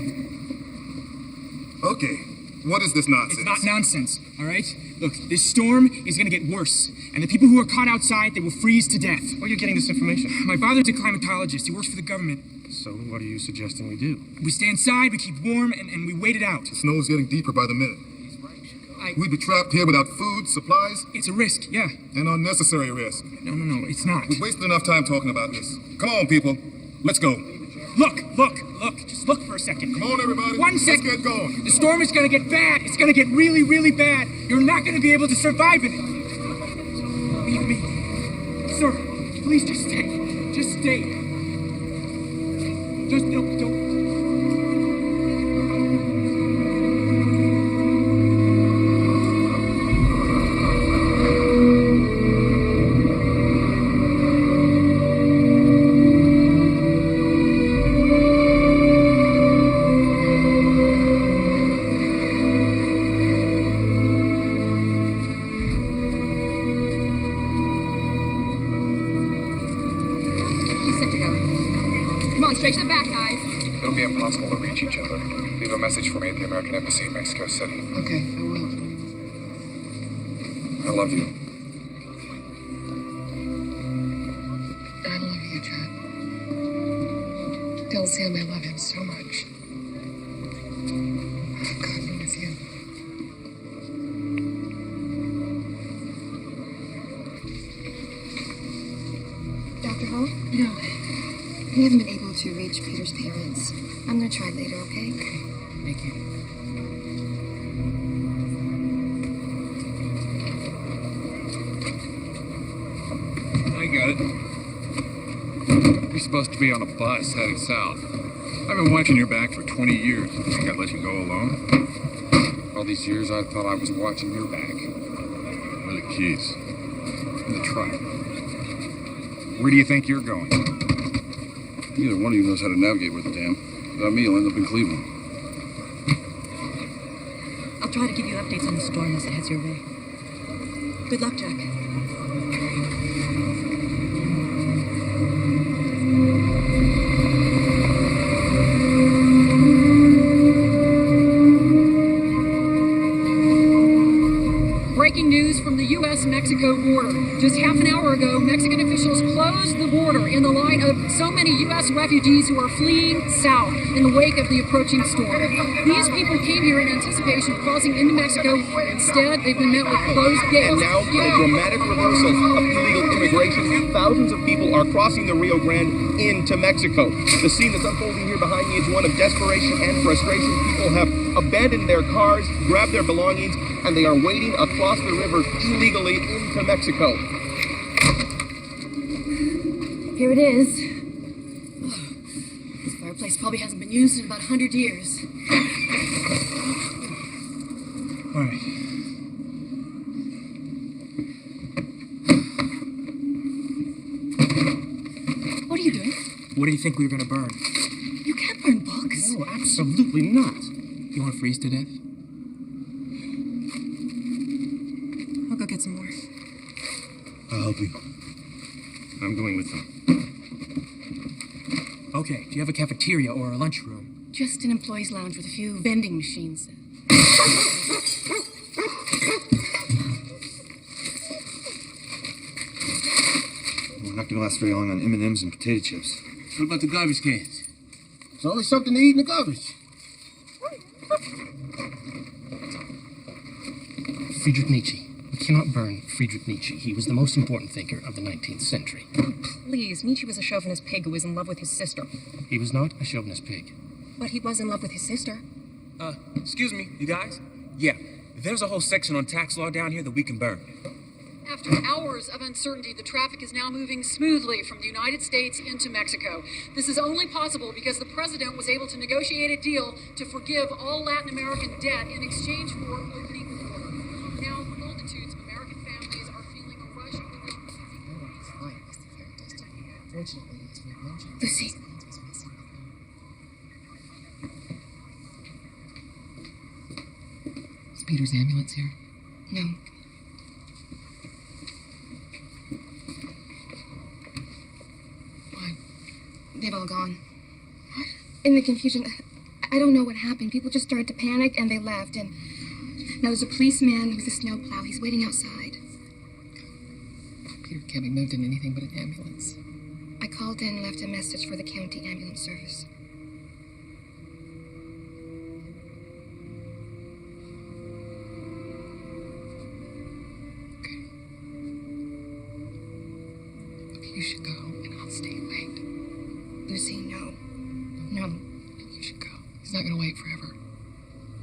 Okay, what is this nonsense? It's not nonsense, all right? Look, this storm is going to get worse, and the people who are caught outside, they will freeze to death. Where are you getting this information? My father's a climatologist. He works for the government. So what are you suggesting we do? We stay inside, we keep warm, and we wait it out. The snow's getting deeper by the minute. We'd be trapped here without food, supplies. It's a risk, yeah. An unnecessary risk. No, it's not. We've wasted enough time talking about this. Come on, people. Let's go. Look. Just look for a second. Come on, everybody. One second. Let's get going. The storm is gonna get bad. It's gonna get really, really bad. You're not gonna be able to survive it. Believe me. Sir, please just stay. Just stay. Just don't. Straight to the back, guys. It'll be impossible to reach each other. Leave a message for me at the American Embassy in Mexico City. Okay, I will. I love you. I love you, Jack. Tell Sam I love him so much. God be with you. Dr. Hall? No. We haven't been able to reach Peter's parents. I'm gonna try later, okay? Thank you. I got it. You're supposed to be on a bus heading south. I've been watching your back for 20 years. You think I'd let you go alone? All these years I thought I was watching your back. Where are the keys? In the trunk. Where do you think you're going? Neither one of you knows how to navigate with the dam. Without me, you'll end up in Cleveland. I'll try to give you updates on the storm as it heads your way. Good luck, Jack. Breaking news from the U.S.-Mexico border. Just half an hour ago, Mexican officials closed the border in the light of so many U.S. refugees who are fleeing south in the wake of the approaching storm. These people came here in anticipation of crossing into Mexico. Instead, they've been met with closed gates. And now, in a dramatic reversal of illegal immigration, thousands of people are crossing the Rio Grande into Mexico. The scene that's unfolding here behind me is one of desperation and frustration. People have abandoned their cars, grabbed their belongings, and they are wading across the river illegally into Mexico. Here it is. This fireplace probably hasn't been used in about 100 years. All right. What are you doing? What do you think we were gonna burn? You can't burn books. No, absolutely not. You want to freeze to death? I'll go get some more. I'll help you. I'm going with them. Okay, do you have a cafeteria or a lunchroom? Just an employee's lounge with a few vending machines. We're not gonna last very long on M&Ms and potato chips. What about the garbage cans? There's always something to eat in the garbage. Friedrich Nietzsche. We cannot burn Friedrich Nietzsche. He was the most important thinker of the 19th century. Please, Nietzsche was a chauvinist pig who was in love with his sister. He was not a chauvinist pig. But he was in love with his sister. Excuse me, you guys? Yeah, there's a whole section on tax law down here that we can burn. After hours of uncertainty, the traffic is now moving smoothly from the United States into Mexico. This is only possible because the president was able to negotiate a deal to forgive all Latin American debt in exchange for opening the border. Now, multitudes of American families are feeling a rush of relief. Lucy. Is Peter's ambulance here? No. Why? They've all gone. In the confusion, I don't know what happened. People just started to panic and they left. And now there's a policeman with a snowplow. He's waiting outside. Peter can't be moved in anything but an ambulance. I called in and left a message for the county ambulance service. You should go and I'll stay late. Lucy, no. It's not gonna wait forever.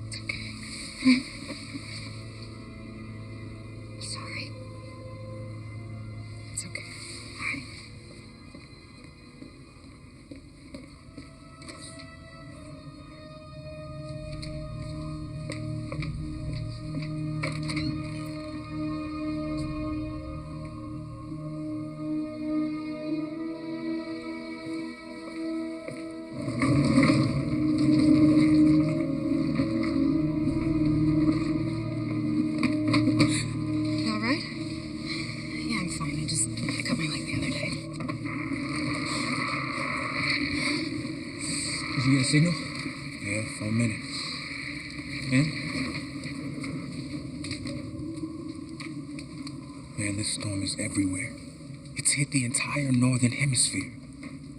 It's okay. Sorry. It's okay. You all right? Yeah, I'm fine. I just cut my leg the other day. Did you get a signal? Yeah, for a minute. And? Man, this storm is everywhere. It's hit the entire northern hemisphere.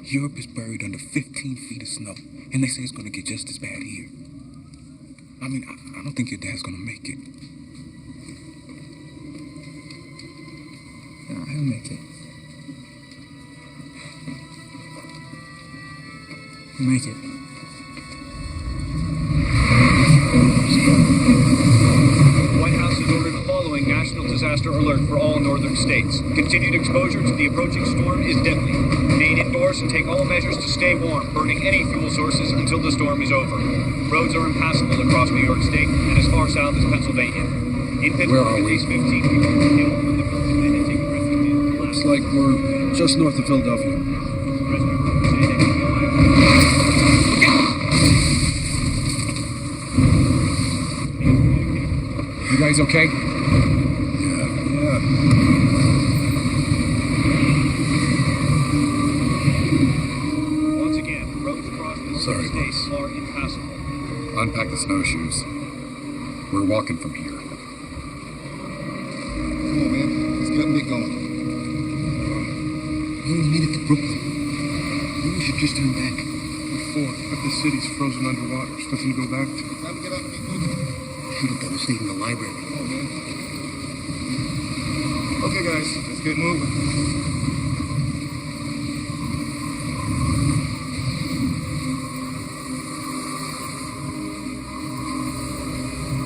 Europe is buried under 15 feet of snow, and they say it's gonna get just as bad here. I mean, I don't think your dad's gonna make it. No, he'll make it. He'll make it. The White House has ordered the following national disaster alert for all northern states. Continued exposure to the approaching storm is deadly. Remain indoors and take all measures to stay warm, burning any fuel sources until the storm is over. Roads are impassable across New York State and as far south as Pennsylvania. In Pittsburgh, at least 15 people were killed when the building they had taken refuge in collapsed. Looks like we're just north of Philadelphia. You guys okay? Once again, roads across the states are impassable. Unpack the snowshoes. We're walking from here. Come on, man. Let's get up and get going. We only made it to Brooklyn. Maybe we should just turn back. Before, but the city's frozen underwater. There's nothing to go back to. Time to get up and get moving. Should have devastated the library. Okay, guys, let's get moving.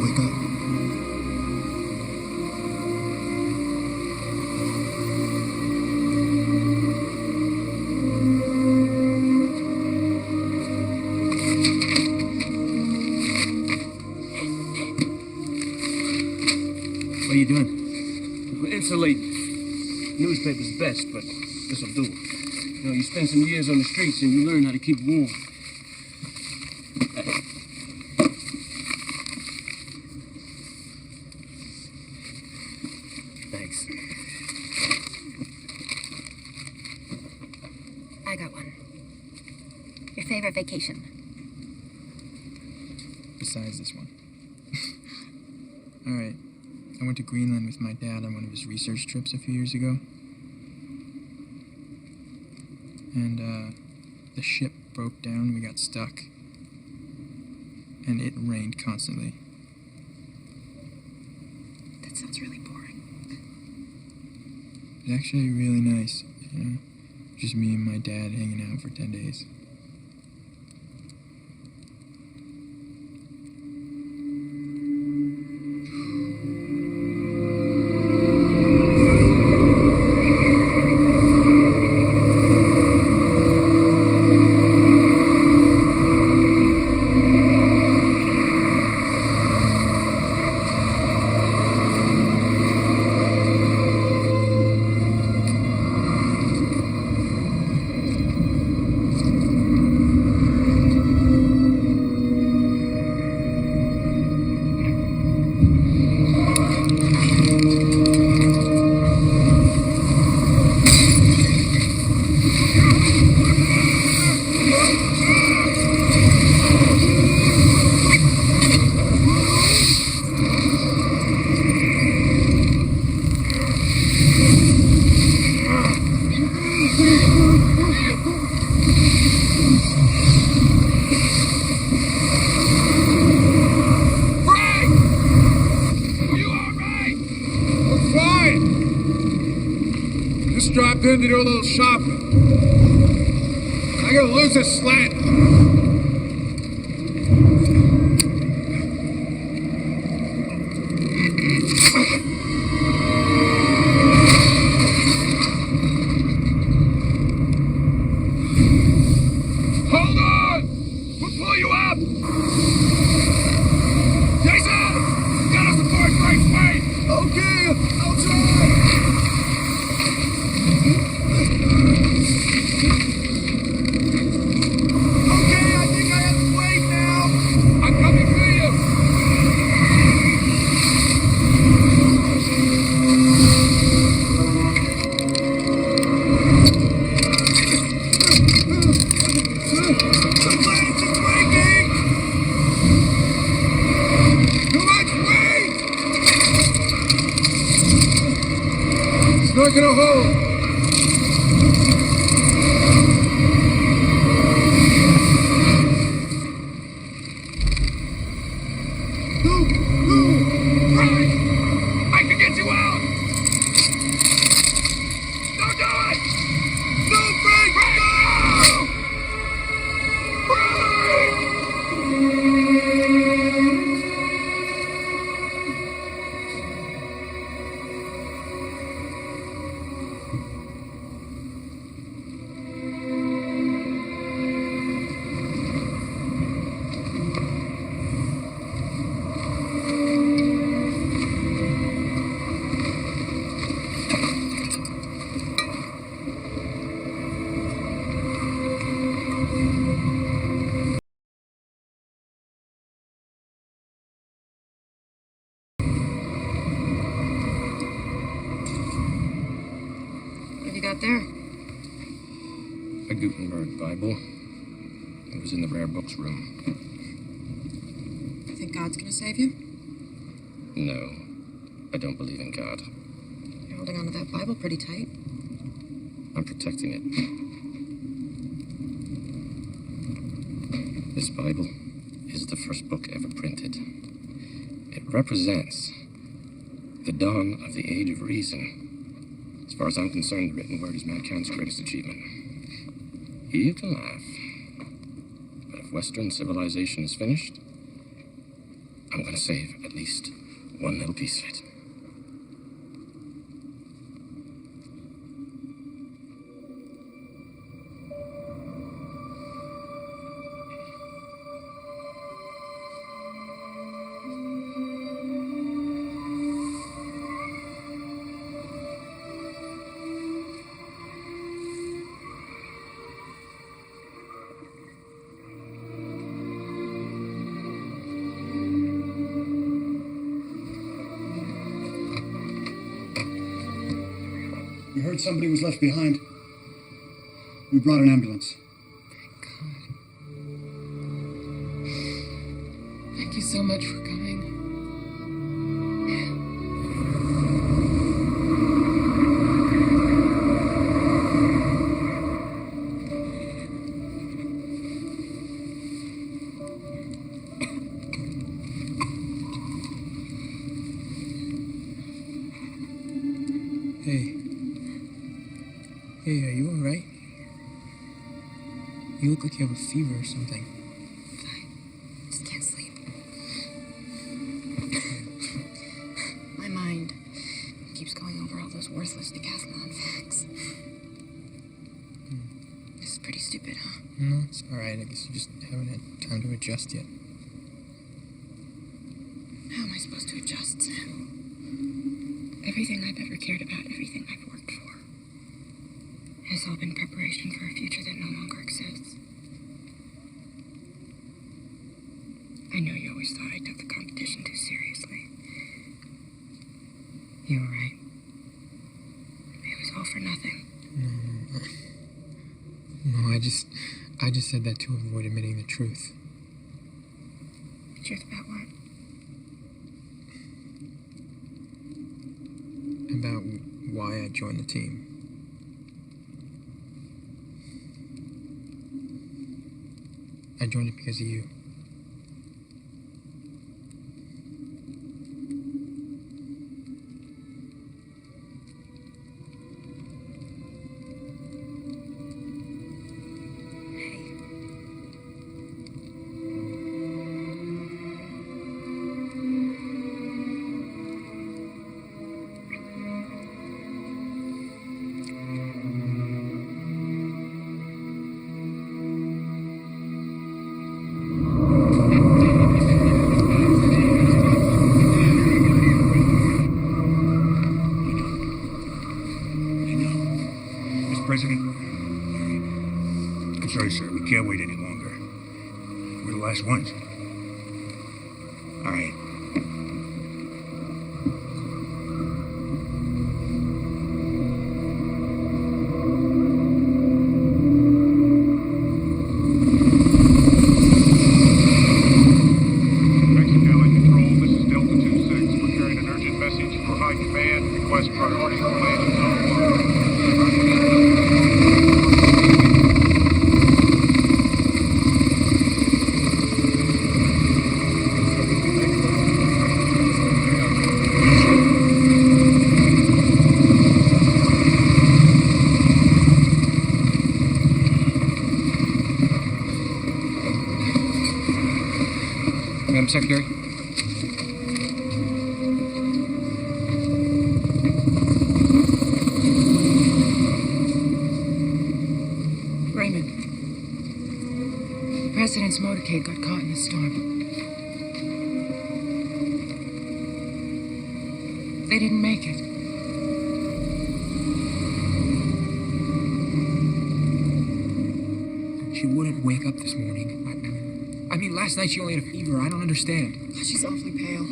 Wake up. What are you doing? We're insulating. Newspaper's best, but this'll do. You know, you spend some years on the streets and you learn how to keep warm. Thanks. I got one. Your favorite vacation? Besides this one. All right. I went to Greenland with my dad on one of his research trips a few years ago. And, the ship broke down, we got stuck. And it rained constantly. That sounds really boring. It's actually really nice, you know? Just me and my dad hanging out for 10 days. Dropped in to do a little shopping. I gotta lose this slant. stuck in a hole. I can get you out! Don't do it! No, Frank! No! What have you got there? A Gutenberg Bible. It was in the rare books room. You think God's gonna save you? No, I don't believe in God. You're holding onto that Bible pretty tight. I'm protecting it. This Bible is the first book ever printed. It represents the dawn of the age of reason. As far as I'm concerned, the written word is mankind's greatest achievement. You can laugh, but if Western civilization is finished, I'm going to save at least one little piece of it. We heard somebody was left behind. We brought an ambulance. Thank you so much for coming. Hey. Hey, are you alright? You look like you have a fever or something. Just can't sleep. My mind keeps going over all those worthless decathlon facts. This is pretty stupid, huh? No, it's alright. I guess you just haven't had time to adjust yet. How am I supposed to adjust, Sam? Everything I've ever cared about, everything I've worked for, has all been preparation for a future that no longer exists. I know you always thought I took the competition too seriously. You were right. It was all for nothing. No, I just said that to avoid admitting the truth. The truth about what? About why I joined the team. I joined it because of you. President? I'm sorry, sir. We can't wait any longer. We're the last ones. All right. Mexico in control. This is Delta 2-6. We're carrying an urgent message for High Command. Request priority for land and zone 1. Secretary. Raymond, the president's motorcade got caught in the storm. They didn't make it. She wouldn't wake up this morning. I mean, last night she only had a fever. I don't understand. She's awfully pale.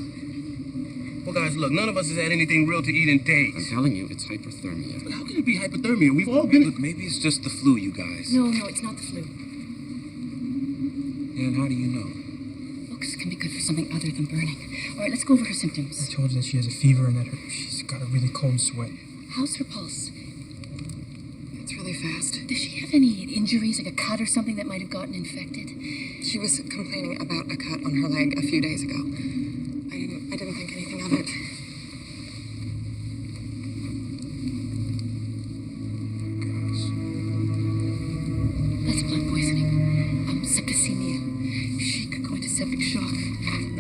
Well, guys, look, none of us has had anything real to eat in days. I'm telling you, it's hyperthermia. But how can it be hypothermia? We've all been... Look, maybe it's just the flu, you guys. No, it's not the flu. Yeah, and how do you know? Looks can be good for something other than burning. All right, let's go over her symptoms. I told you that she has a fever and that she's got a really cold sweat. How's her pulse? It's really fast. Does she have any injuries, like a cut or something that might have gotten infected? She was complaining about a cut on her leg a few days ago. I didn't think anything of it. That's blood poisoning. Septicemia. She could go into septic shock.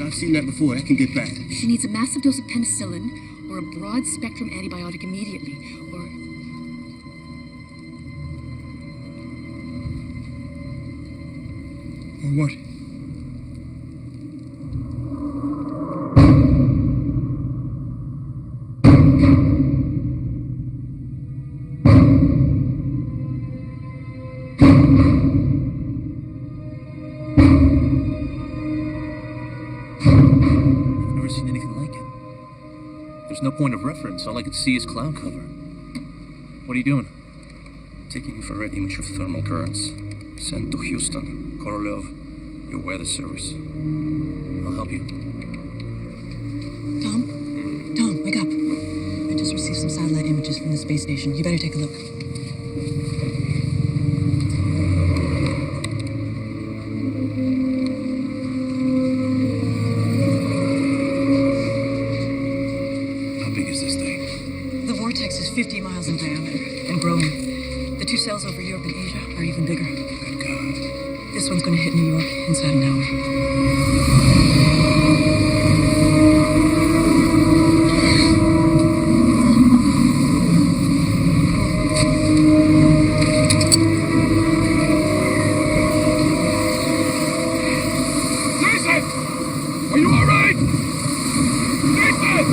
I've seen that before. That can get bad. She needs a massive dose of penicillin or a broad-spectrum antibiotic immediately, or... Or what? I've never seen anything like it. There's no point of reference. All I could see is cloud cover. What are you doing? Taking infrared image of thermal currents. Sent to Houston. Korolev, your weather service. I'll help you. Tom, wake up. I just received some satellite images from the space station. You better take a look. How big is this thing? The vortex is 50 miles in diameter and growing. The two cells over Europe and Asia are even bigger. Good God. This one's going to hit New York inside an hour. Jason! Are you all right? Jason!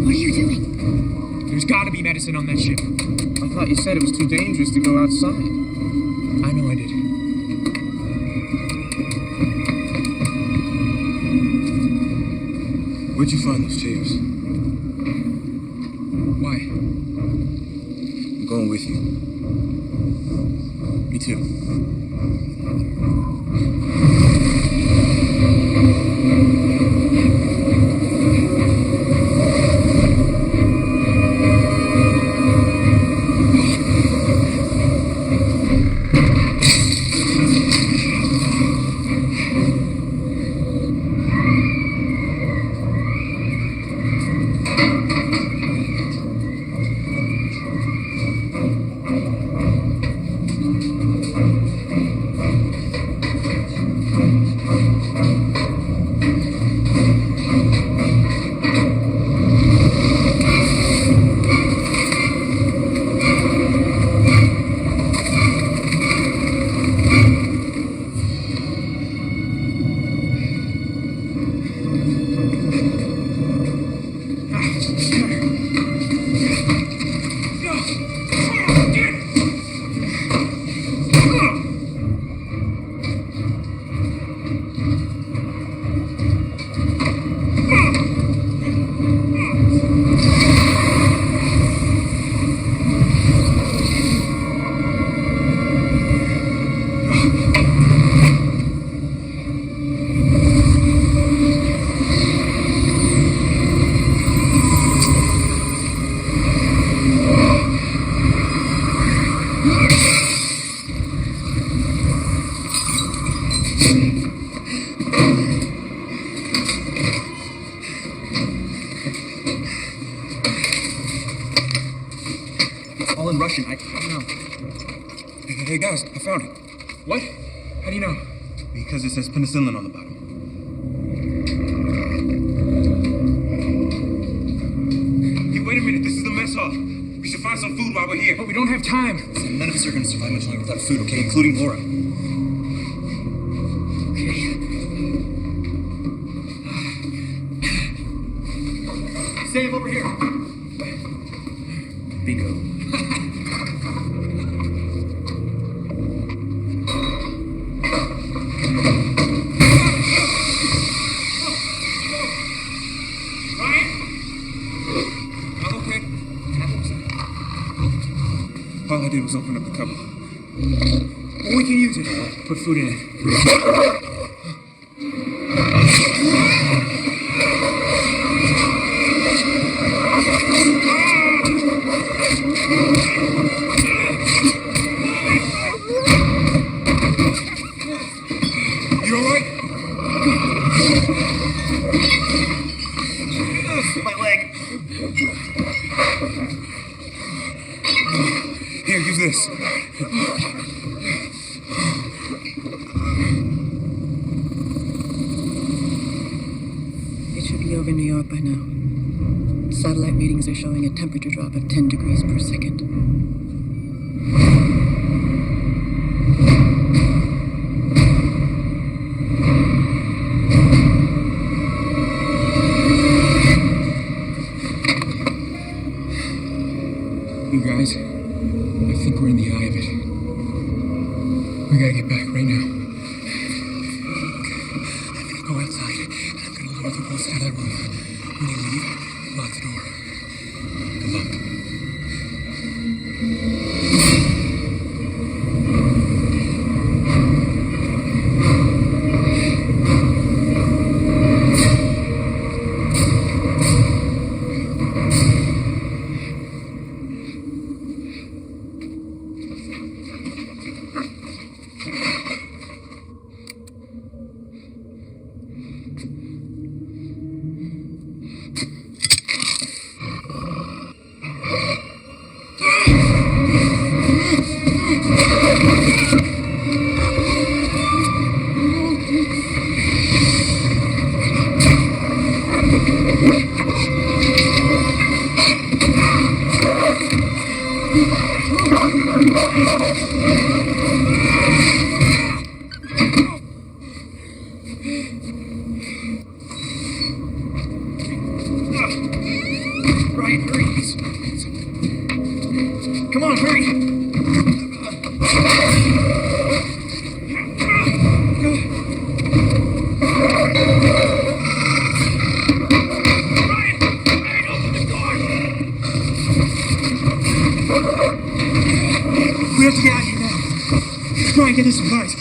What are you doing? There's gotta be medicine on that ship. I thought you said it was too dangerous to go outside. I know I did. Where'd you find those chairs? Why? I'm going with you. Me too. in Russian. I don't know. Hey guys, I found it. What? How do you know? Because it says penicillin on the bottle. Hey, wait a minute. This is the mess hall. We should find some food while we're here. But we don't have time. Sam, none of us are gonna survive much longer without food, okay? Including Laura. Sam, over here. Bingo. All I did was open up the cupboard. Well, we can use it. Put food in it. You all right? My leg. Here, use this. It should be over New York by now. Satellite readings are showing a temperature drop of 10 degrees per second. You guys, I think we're in the eye of it. We gotta get back right now. I'm gonna go outside, and I'm gonna lower the walls out of that room. When you leave, lock the door. Good luck. Brian, hurry. Come on, hurry. We have to get out of here now. Let's try and get his supplies.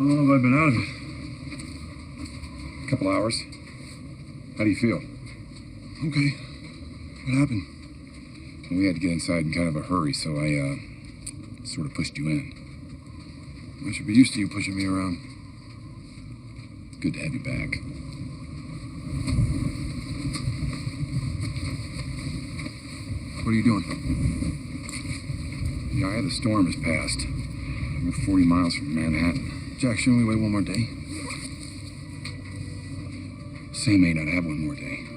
How long have I been out of it? A couple hours. How do you feel? Okay. What happened? Well, we had to get inside in kind of a hurry, so I, sort of pushed you in. I should be used to you pushing me around. Good to have you back. What are you doing? The eye of the storm has passed. We're 40 miles from Manhattan. Jack, shouldn't we wait one more day? Sam may not have one more day.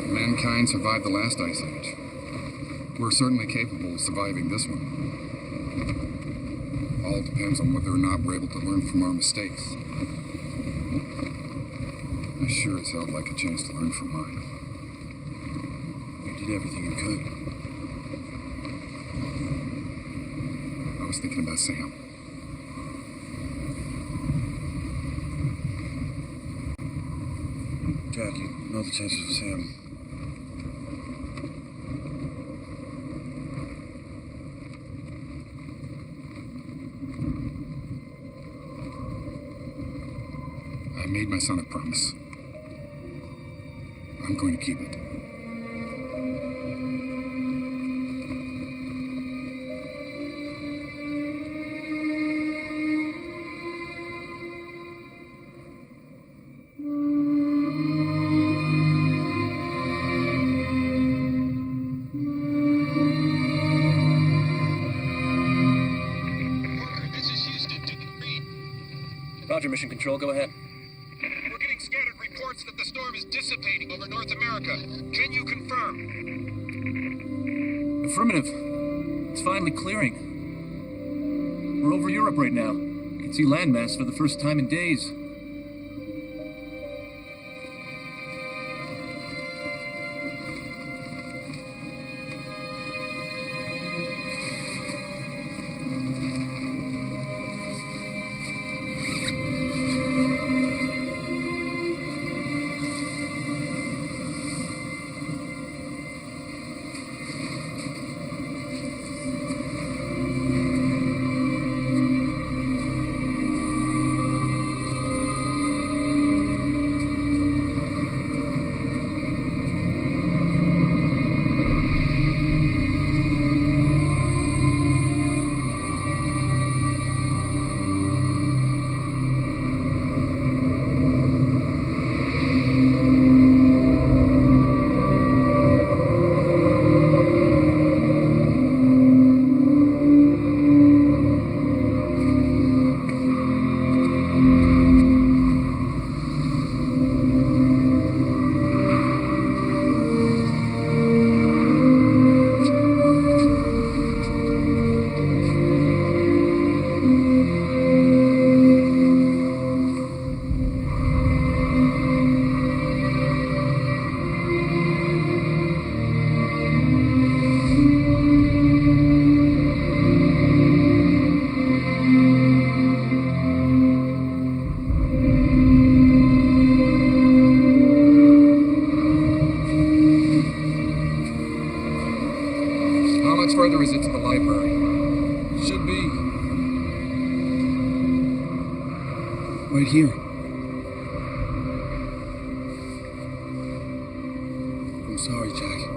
Mankind survived the last ice age. We're certainly capable of surviving this one. All depends on whether or not we're able to learn from our mistakes. I sure as hell like a chance to learn from mine. You did everything you could. I was thinking about Sam. Jack, you know the chances of Sam. I made my son a promise. I'm going to keep it. Roger, Mission Control, go ahead. We're getting scattered reports that the storm is dissipating over North America. Can you confirm? Affirmative. It's finally clearing. We're over Europe right now. You can see landmass for the first time in days. Further is it to the library? Should be Right here. I'm sorry, Jack.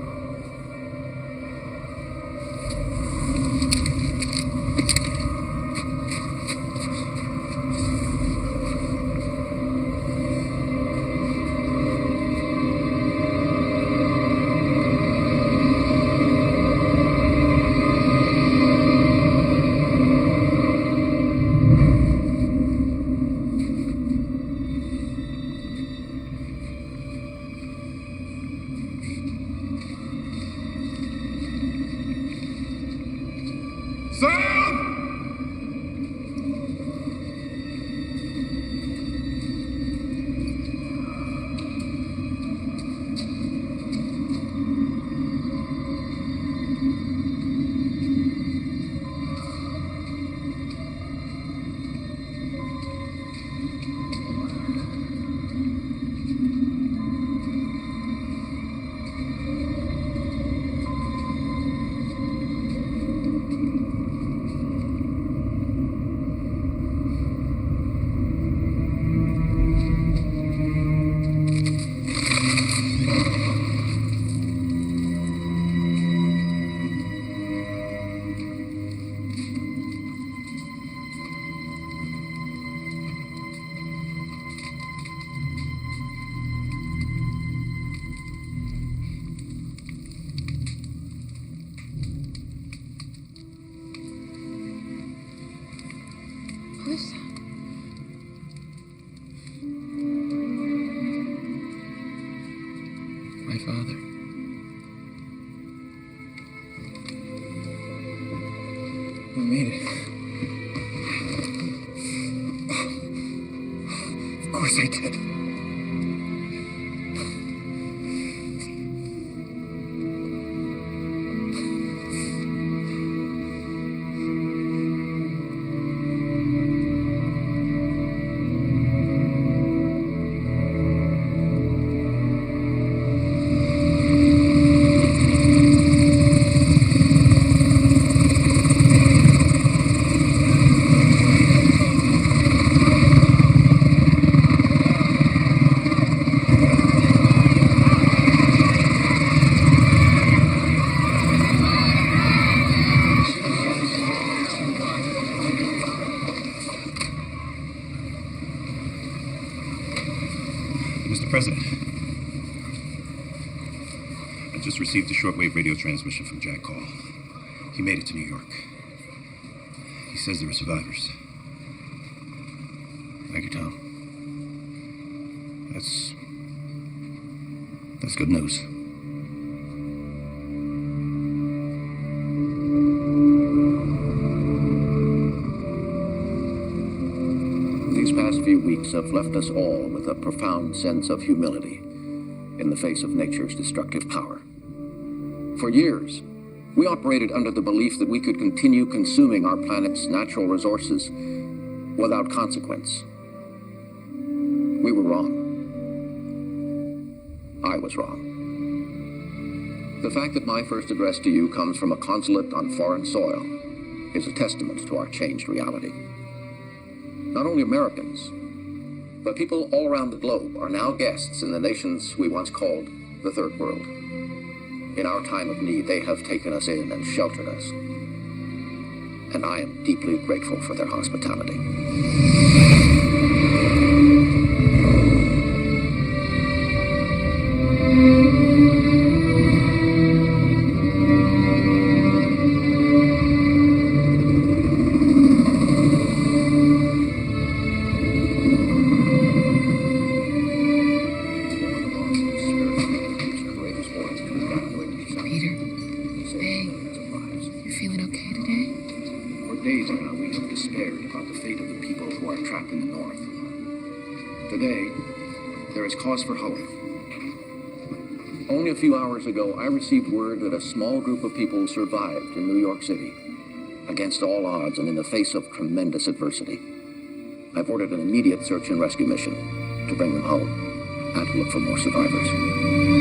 My father. We made it. Of course I did. Mr. President, I just received a shortwave radio transmission from Jack Call. He made it to New York. He says there are survivors. Thank you, Tom. That's good news. These past few weeks have left us all with a profound sense of humility in the face of nature's destructive power. For years, we operated under the belief that we could continue consuming our planet's natural resources without consequence. We were wrong. I was wrong. The fact that my first address to you comes from a consulate on foreign soil is a testament to our changed reality. Not only Americans, but people all around the globe are now guests in the nations we once called the Third World. In our time of need, they have taken us in and sheltered us. And I am deeply grateful for their hospitality. Cause for hope. Only a few hours ago, I received word that a small group of people survived in New York City, against all odds and in the face of tremendous adversity. I've ordered an immediate search and rescue mission to bring them home and to look for more survivors.